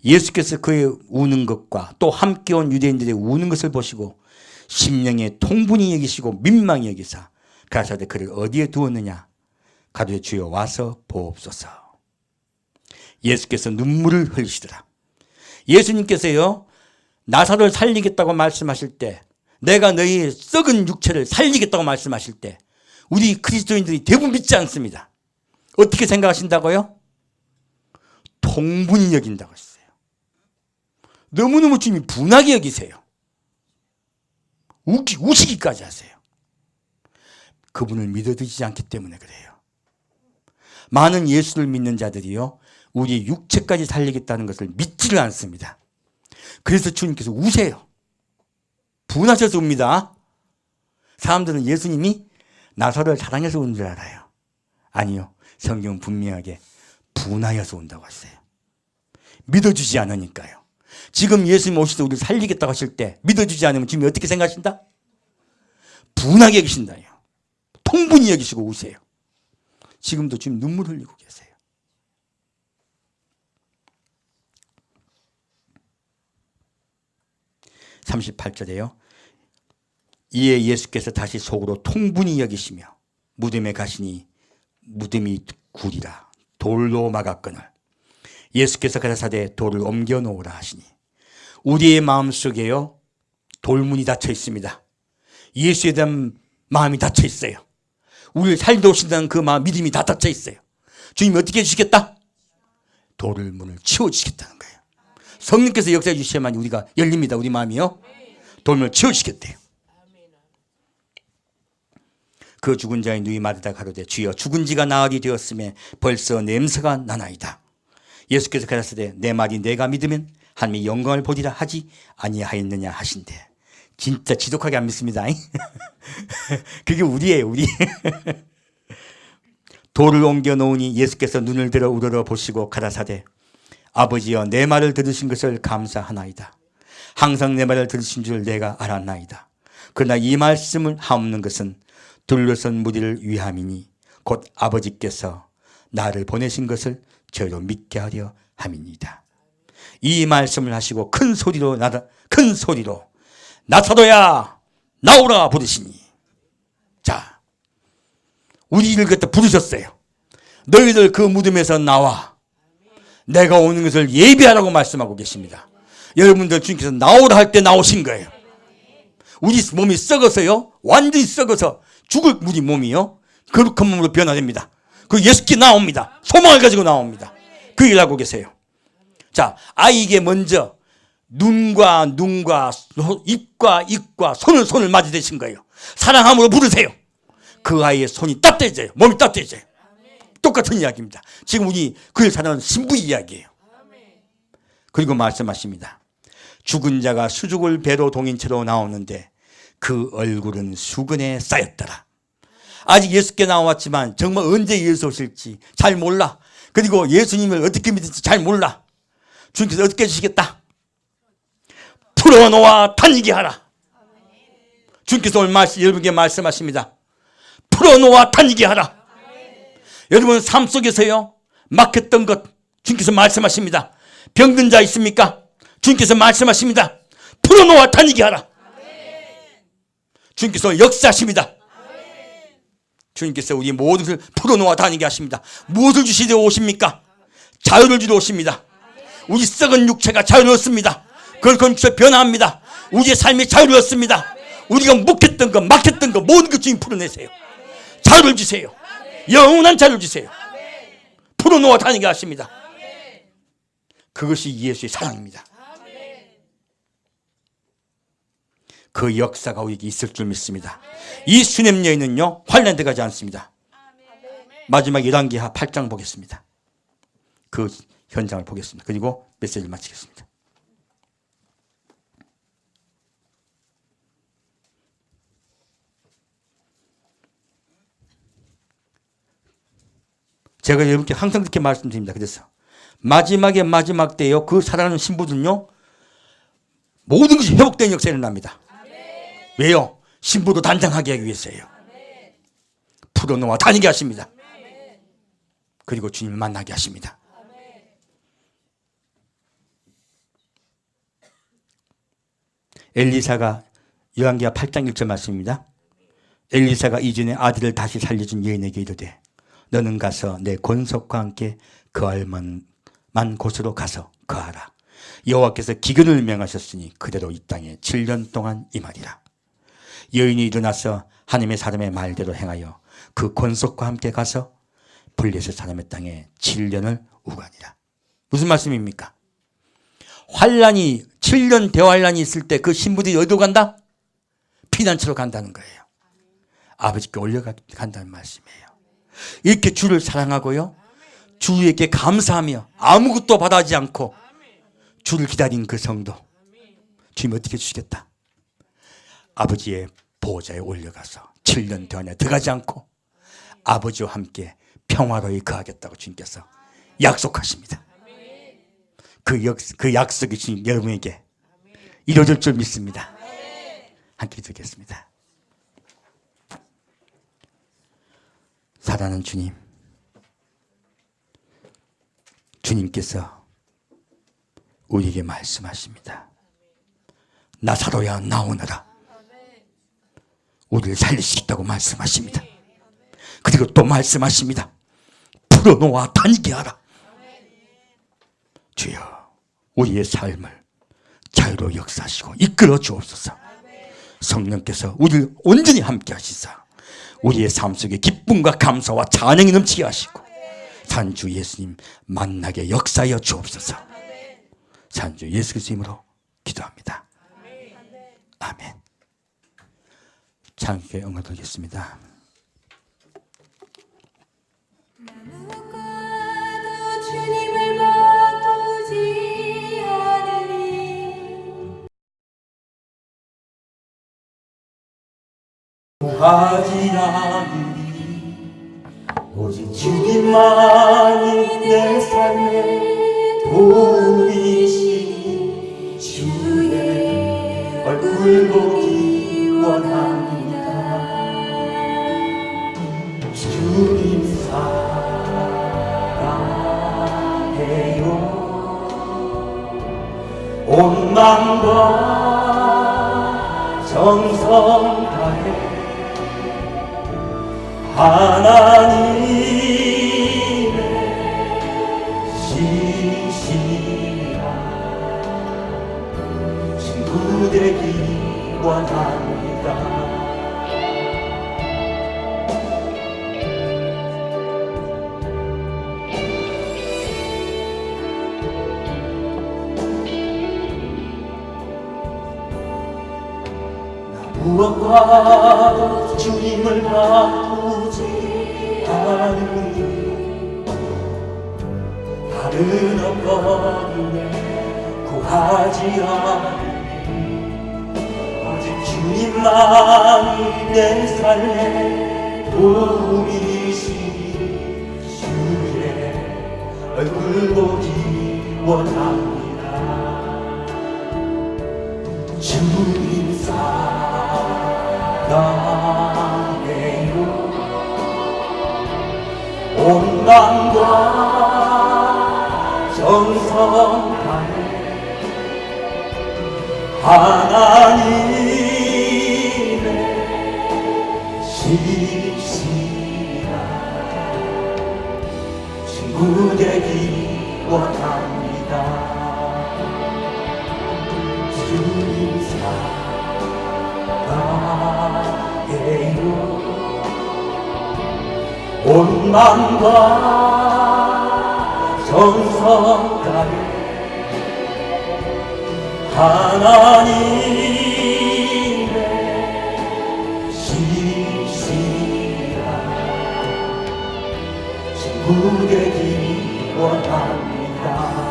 예수께서 그의 우는 것과 또 함께 온 유대인들의 우는 것을 보시고 심령에 통분히 여기시고 민망히 여기사 가라사대 그를 어디에 두었느냐. 가로되 주여 와서 보옵소서. 예수께서 눈물을 흘리시더라. 예수님께서요, 나사로를 살리겠다고 말씀하실 때, 내가 너희 썩은 육체를 살리겠다고 말씀하실 때 우리 그리스도인들이 대부분 믿지 않습니다. 어떻게 생각하신다고요? 통분히 여긴다고 했어요. 너무너무 주님이 분하게 여기세요. 우시기까지 하세요. 그분을 믿어드리지 않기 때문에 그래요. 많은 예수를 믿는 자들이요, 우리의 육체까지 살리겠다는 것을 믿지를 않습니다. 그래서 주님께서 우세요. 분하셔서 웁니다. 사람들은 예수님이 나사로를 사랑해서 온 줄 알아요. 아니요, 성경은 분명하게 분하여서 온다고 했어요. 믿어주지 않으니까요. 지금 예수님 오셔서 우리를 살리겠다고 하실 때 믿어주지 않으면 주님이 어떻게 생각하신다? 분하게 여기신다요. 통분히 여기시고 우세요. 지금도 주님 눈물 흘리고 계세요. (38절에요) 이에 예수께서 다시 속으로 통분히 여기시며 무덤에 가시니 무덤이 구리라 돌로 막았거늘 예수께서 가라사대 돌을 옮겨 놓으라 하시니, 우리의 마음속에요, 돌문이 닫혀 있습니다. 예수에 대한 마음이 닫혀 있어요. 우리를 살리러 오신다는 그 마음, 믿음이 다 닫혀 있어요. 주님이 어떻게 해주시겠다? 돌을 문을 치워주시겠다는 거예요. 성령께서 역사해 주셔야만 우리가 열립니다. 우리 마음이요, 돌문을 치워주시겠대요. 그 죽은 자의 누이 마르다 가로되 주여 죽은 지가 나흘이 되었음에 벌써 냄새가 나나이다. 예수께서 가라사대 내 말이 내가 믿으면 하나님의 영광을 보리라 하지 아니하였느냐 하신대. 진짜 지독하게 안 믿습니다. 그게 우리예요, 우리. 돌을 옮겨 놓으니 예수께서 눈을 들어 우러러 보시고 가라사대 아버지여 내 말을 들으신 것을 감사하나이다. 항상 내 말을 들으신 줄 내가 알았나이다. 그러나 이 말씀을 하옵는 것은 둘러선 무리를 위함이니 곧 아버지께서 나를 보내신 것을 저희로 믿게 하려 함입니다. 이 말씀을 하시고 큰 소리로 나사로야 나오라 부르시니, 자, 우리를 그때 부르셨어요. 너희들 그 무덤에서 나와 내가 오는 것을 예비하라고 말씀하고 계십니다. 여러분들 주님께서 나오라 할 때 나오신 거예요. 우리 몸이 썩어서요, 완전히 썩어서 죽을 우리 몸이요, 거룩한 몸으로 변화됩니다. 그 예수께 나옵니다. 소망을 가지고 나옵니다. 그 일을 하고 계세요. 자, 아이에게 먼저 눈과 입과 손을 맞이되신 거예요. 사랑함으로 부르세요. 그 아이의 손이 따뜻해져요. 몸이 따뜻해져요. 똑같은 이야기입니다. 지금 우리 그를 사랑하는 신부 이야기예요. 그리고 말씀하십니다. 죽은 자가 수죽을 배로 동인 채로 나오는데 그 얼굴은 수건에 쌓였더라. 아직 예수께 나왔지만 정말 언제 예수 오실지 잘 몰라. 그리고 예수님을 어떻게 믿을지 잘 몰라. 주님께서 어떻게 해주시겠다? 풀어놓아 다니게 하라. 주님께서 오늘 여러분에게 말씀하십니다. 풀어놓아 다니게 하라. 여러분 삶 속에서요 막혔던 것 주님께서 말씀하십니다. 병든 자 있습니까? 주님께서 말씀하십니다. 풀어놓아 다니게 하라. 주님께서 역사하십니다. 주님께서 우리 모든 것을 풀어놓아 다니게 하십니다. 무엇을 주시려 오십니까? 자유를 주려 오십니다. 우리 썩은 육체가 자유롭습니다. 그걸 거기서 변화합니다. 우리의 삶이 자유롭습니다. 우리가 묵혔던 것 막혔던 것 모든 것 주님 풀어내세요. 자유를 주세요. 영원한 자유를 주세요. 풀어놓아 다니게 하십니다. 그것이 예수의 사랑입니다. 그 역사가 우리에게 있을 줄 믿습니다. 이 수냄 여인은요 환난 들어가지 않습니다. 마지막 열왕기하 8장 보겠습니다. 그 현장을 보겠습니다. 그리고 메시지를 마치겠습니다. 제가 여러분께 항상 그렇게 말씀드립니다. 그래서 마지막 때요 그 살아가는 신부들은요 모든 것이 회복된 역사가 일어납니다. 왜요? 신부도 단장하게 하기 위해서예요. 풀어놓아 다니게 하십니다. 그리고 주님을 만나게 하십니다. 엘리사가 열왕기하 8장 1절 말씀입니다. 엘리사가 이전에 아들을 다시 살려준 여인에게 이르되 너는 가서 내 권속과 함께 거할 만한 곳으로 가서 거하라. 여호와께서 기근을 명하셨으니 그대로 이 땅에 7년 동안 임하리라. 여인이 일어나서 하나님의 사람의 말대로 행하여 그 권속과 함께 가서 블레셋 사람의 땅에 7년을 우가니라. 무슨 말씀입니까? 환란이 7년 대환란이 있을 때 그 신부들이 어디로 간다? 피난처로 간다는 거예요. 아버지께 올려간다는 말씀이에요. 이렇게 주를 사랑하고요 주에게 감사하며 아무것도 바라지 않고 주를 기다린 그 성도 주님 어떻게 주시겠다? 아버지의 보호자에 올려가서 7년 동안에 들어가지 않고 아버지와 함께 평화로이 거하겠다고 주님께서 약속하십니다. 그 약속이 주님 여러분에게 이루어질 줄 믿습니다. 함께 드리겠습니다. 사랑하는 주님, 주님께서 우리에게 말씀하십니다. 나사로야 나오너라. 우리를 살리시겠다고 말씀하십니다. 그리고 또 말씀하십니다. 풀어놓아 다니게 하라. 주여 우리의 삶을 자유로 역사하시고 이끌어 주옵소서. 성령께서 우리를 온전히 함께 하시사 우리의 삶 속에 기쁨과 감사와 찬양이 넘치게 하시고 산주 예수님 만나게 역사하여 주옵소서. 산주 예수 그리스도 이름으로 기도합니다. 아멘. 찬양께 응원 드리겠습니다. 하지 않으리 오직 주님만이 내 삶의 도움이시니 주의 얼굴 보기 원합니다. 주님 사랑해요. 온 마음과 정성 다해 하나님의 신실한 친구 되기 원합니다. 무엇과도 주님을 바꾸지 않으니 다른 어떤 은혜 구하지 않으니 오직 주님만이 내 삶의 도움이시니 주의 얼굴 보기 원합니다. 주님 사랑해요. 온 마음과 정성 다해 하나님의 신실한 친구 되기 원합니다. 주님 사랑해요. 온 마음과 정성 다해 하나님의 신실한 친구 되기 원합니다.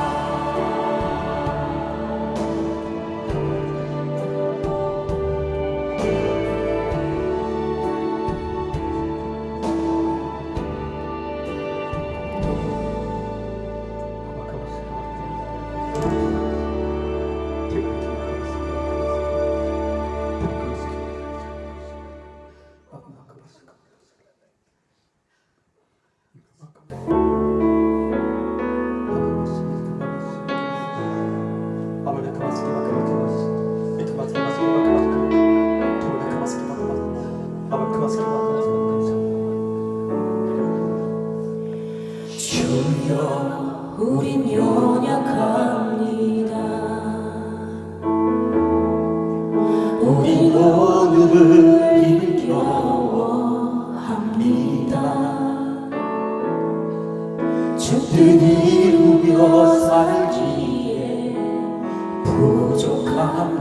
주여 우린 연약합니다. 우린 오늘을 힘겨워합니다. 주뜻 이루며 살기에 부족합니다.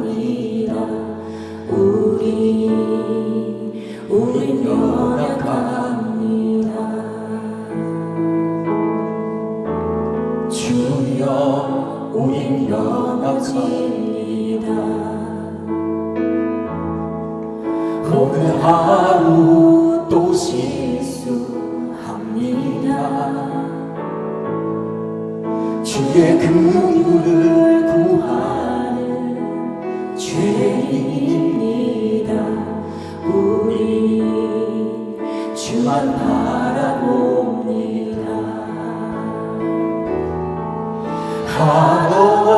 우린 연약합니다. 주여 우린 연약합니다. 오늘 하루 또 실수합니다. 주의 긍휼을 구하는 죄인입니다. 우리 주만 바라봅니다.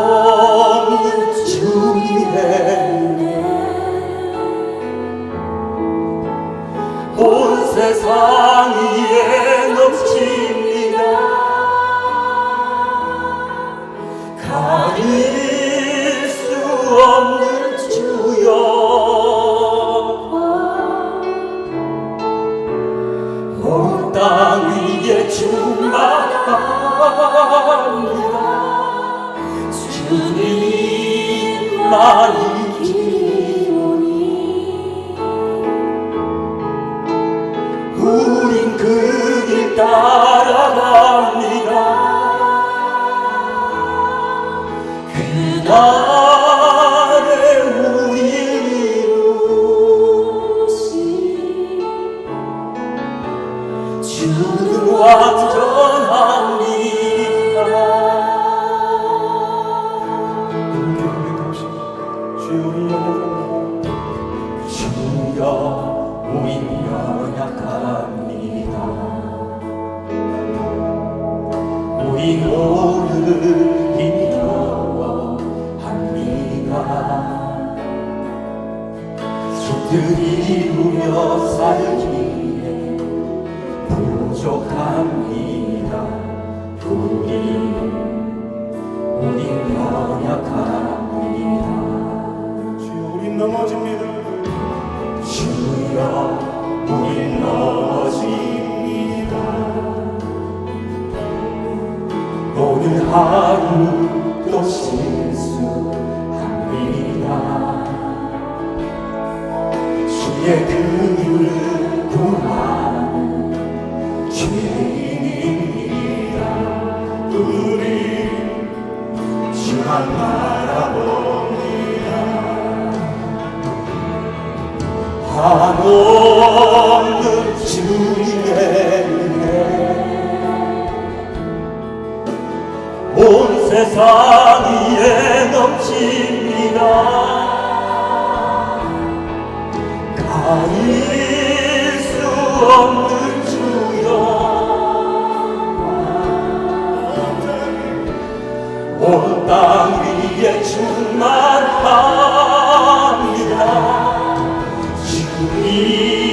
한없는 주님의 은혜 온 세상 위에 넘칩니다. 가릴 수 없는 주여 온 땅 위에 충만합니다. 주님만이 길이오니 우린 그 길 따라갑니다. 그날에 우리를 이루시 주는 완전합니다. 주여 우린 연약합니다. 우린 오늘을 힘겨워합니다. 주뜻 이루며 살기에 부족합니다. 우린 연약합니다. 주여 우린 넘어집니다. 주여 우린 넘어집니다. 오늘 하루 또 실수합니다. 우리의 그를 구하는 주인입니다. 우리 주만 바라봅니다. 한없는 주님의 은혜 온 세상 위에 넘칩니다. 가릴 수 없는 주여 온 땅 위에 충만합니다. 주님만이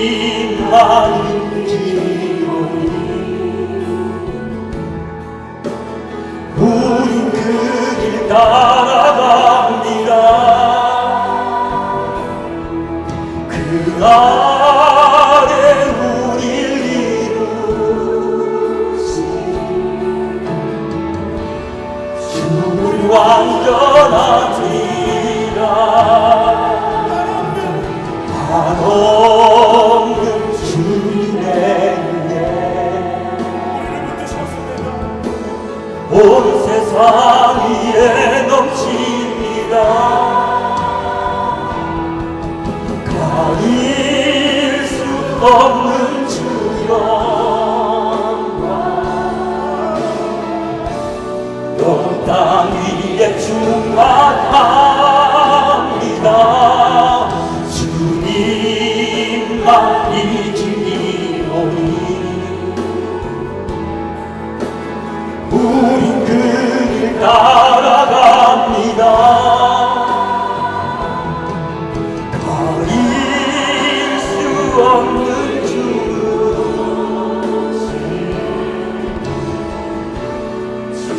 우린 그 길 따라갑니다. 그 아래 우릴 이루시 주는 완전합니다. 한없는 주님의 은혜 온 세상 위에 넘칩니다. 가릴 수 없는 주여 온 땅 위에 충만합니다. 주님만이 주이오니 우린 그 길 따라갑니다. 가릴 수 없는 주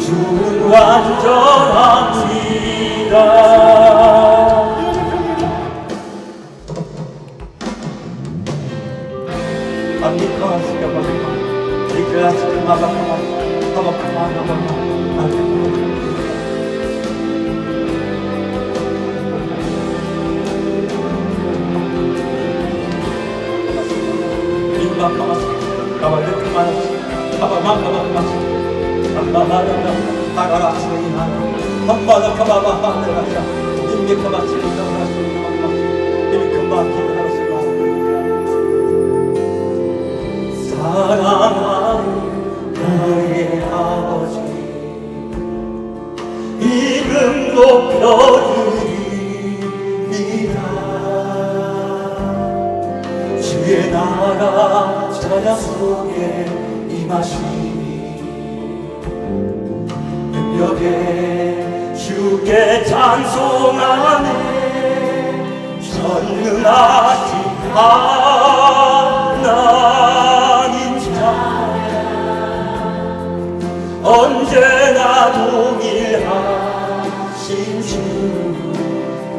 주는 완전합니다. 사랑하는 나의 아버지 이름 높여드립니다. 주의 나라 찬양 속에 임하시니 능력에 주께 찬송하네. 전능하신 하나님 찬양 언제나 동일하신 주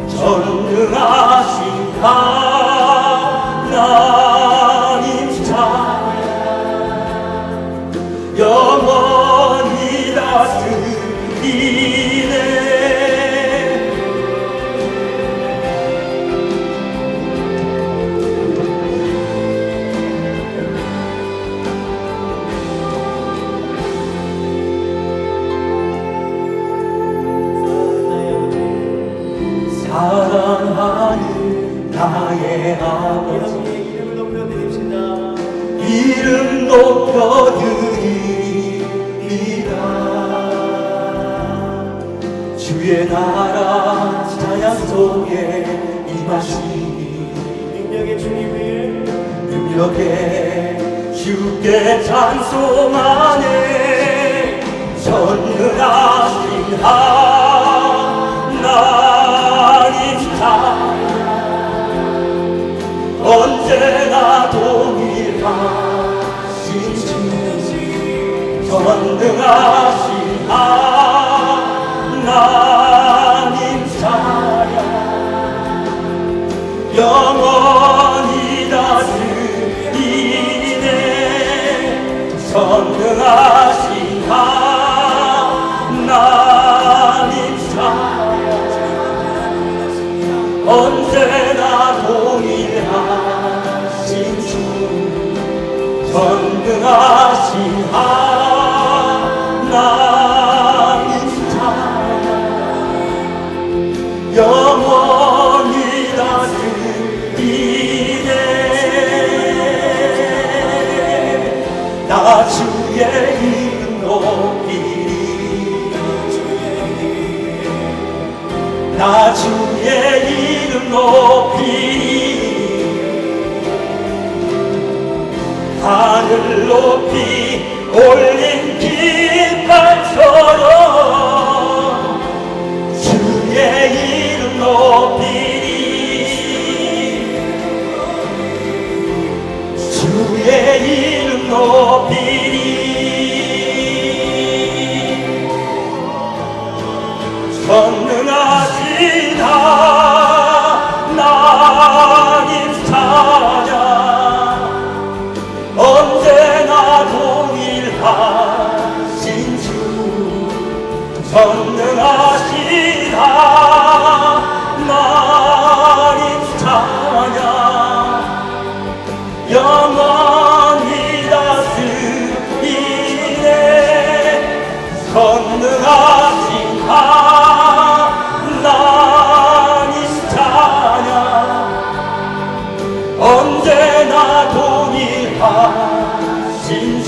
전능하신 하나님 찬양 영원히 다스리네. 사랑하는 나의 아버지 이름 높여드립니다. 주의 나라 찬양 속에 임하시니 능력에 주께 찬송하네. 전능하신 하나님 찬양 언제나 동일하신 주 전능하신 하나님 찬양 영원히 다스리네. 전능하신 하나님 찬양 언제나 동일하신 전능하신 하나님 찬양 영원히 다스리네 나 주의 이름 높이리 나 주의 이름 높이리 하늘 높이 올린 깃발처럼 주의 이름 높이리 주의 이름 높이리 전능하신 하나님 찬양 언제나 동일하신 주 전능하신 하나님 찬양 영원히 다스리네 전능하신 하나님 찬양 언제나 동일하신 주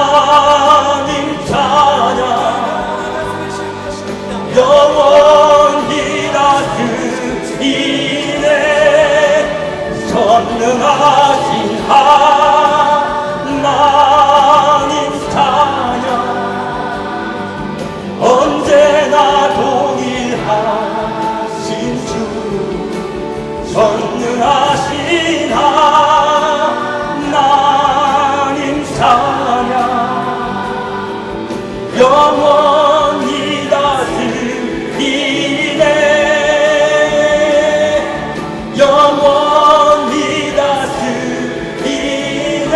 하나님 찬양 영원히 다스리네 전능하신 하나님 찬양 언제나 동일하신 주 전능하신 하나님 찬양 영원히 다스리네 영원히 다스리네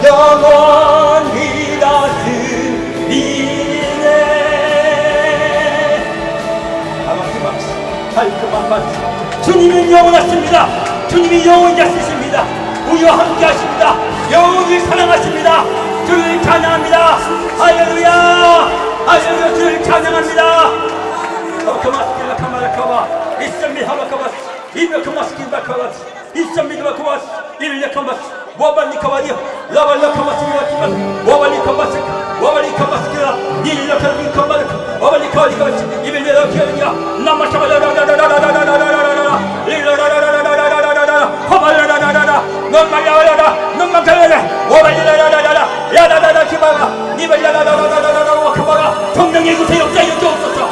영원히 다스리네 주님은 영원하십니다. 주님이 영원히 하십니다. 우리와 함께 하십니다. 영원히 사랑하십니다. 주를 찬양합니다. 할렐루야 할렐루야 주를 찬양합니다. 성령의 이곳에 역사여 주옵소서.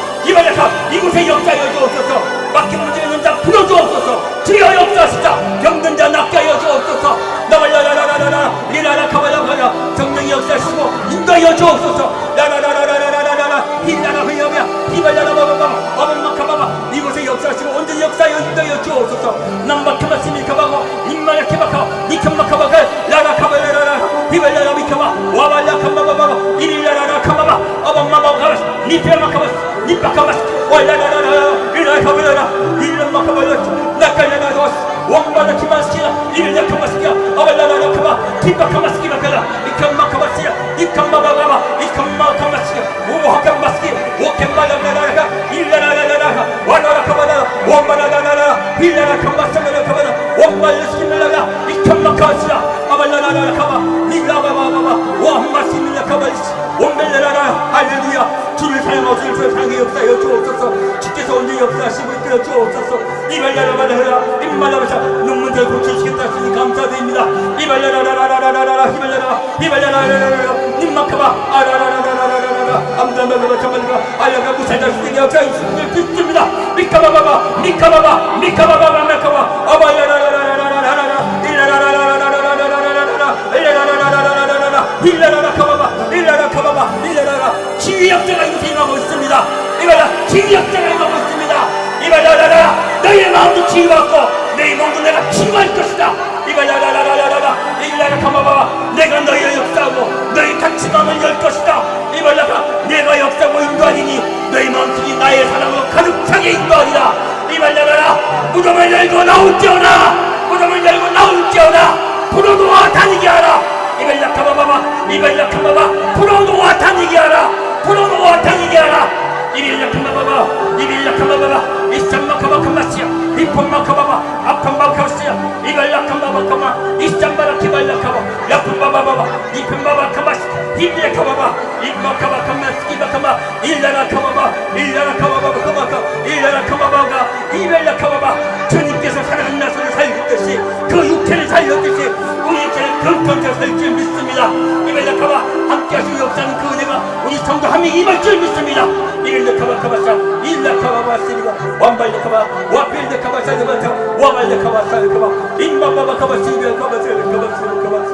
이곳에 역사여 주옵소서. 맡기는 문제는 자 풀어주옵소서. 주여 역사하시자. 병든 자 낫게 하여 주옵소서. 나발라라라라라 리라라 카발라카라 성령의 역사하시고 인도하여 주옵소서. 라라라라라라라라 힐라라 회여며 히발라라 바바바 어머마카바바 이곳에 역사하시고 온전히 역사하여 인도하여 주옵소서. 남바카바시미 카바고 님마야 케바카 니칸마카바가 라라 카발라라라 히발라라 미카바 와발라 카바바바 이릴라라라 카바바 어머마바바 니페마카바스 니바카바스 와라라라라 리라카발라라 릴라마카발라 나카라라도스 왕바다 키마스키라 이릴라카바스키야 어발라라라 카바 티바카마스키바카라 이칸마카바스야 이칸마바바바 이칸마카마스키야 오하칸바스키 오캔바라라라라 일라라라라라 와라라카바라 왕바라라라라 일라라카바스라라카바라 왕발스키라라라 이칸마카스야 어발라라라 카바 릴라바바바바 왕바스키라카바리스 원벨라라라 할렐루야 주를 사랑하시는 주의 사랑의 역사여 주옵소서. 주께서 언제 역사하시고 이끌어 주옵소서. 이발라라바라라 임말라바샤 눈물을 고치시겠다 하시니 감사드립니다. 이발라라라라라라라 히발라라라라라라 님마카바 아라라라라라라라 암담바바바 참발리바 알라가 무사자스틱이 역사하시는 뜻입니다. 미카바바바 미카바바 미카바바바 미카바 아발라라라라라라라라 일라라라라라라라라라라 일라라라라라라라라 일라라라카바바 일라라카바바 일라라라 지휘역자가 이곳에 임하고 있습니다. 이발라 지휘역자가 임하고 있습니다. 이발라라라 너희의 마음도 치유받고 너희 몸도 내가 치유할 것이다. 이발라라라라라라 일라라카바바 내가 너희의 역사하고 너희 같이 마음을 열 것이다. 이발라가 내가 역사하고 인도하리니 너희 마음속이 나의 사랑으로 가득 차게 인도하리라. 입을 열어라. 무덤을 열고 나올지어다. 무덤을 열고 나올지어다. 불어도와 다니게 하라. 입을 약하바바바 입을 약하바바 불어도와 다니게 하라. 불어도와 다니게 하라. 입을 약하바바바 입을 약하바바바 이쌈마카바카마시야 이폰마카바바 아판바카시야 입을 약하바바카마 이쌈바라키발라카바 야푼바바바바 이펜바바카마시 입을 약하바바 입마카바카마스 이바카마 일라라카바바 일라라카바바카마카 일라라카바바가 입을 약하바바 주님께서 사랑하는 나선을 살렸듯이 그 육체를 살렸듯이 우리 육체를 건강하게 살 줄 믿습니다. 입을 약하바 함께 하시고 역사는 그 은혜가 우리 성도함이 임할 줄 믿습니다. 일라카바카마사 일라카바바시리가 완발레카바 와필레카바사르바타 와발레카바사르카바 인마바바카바시리카바사르카바사르카바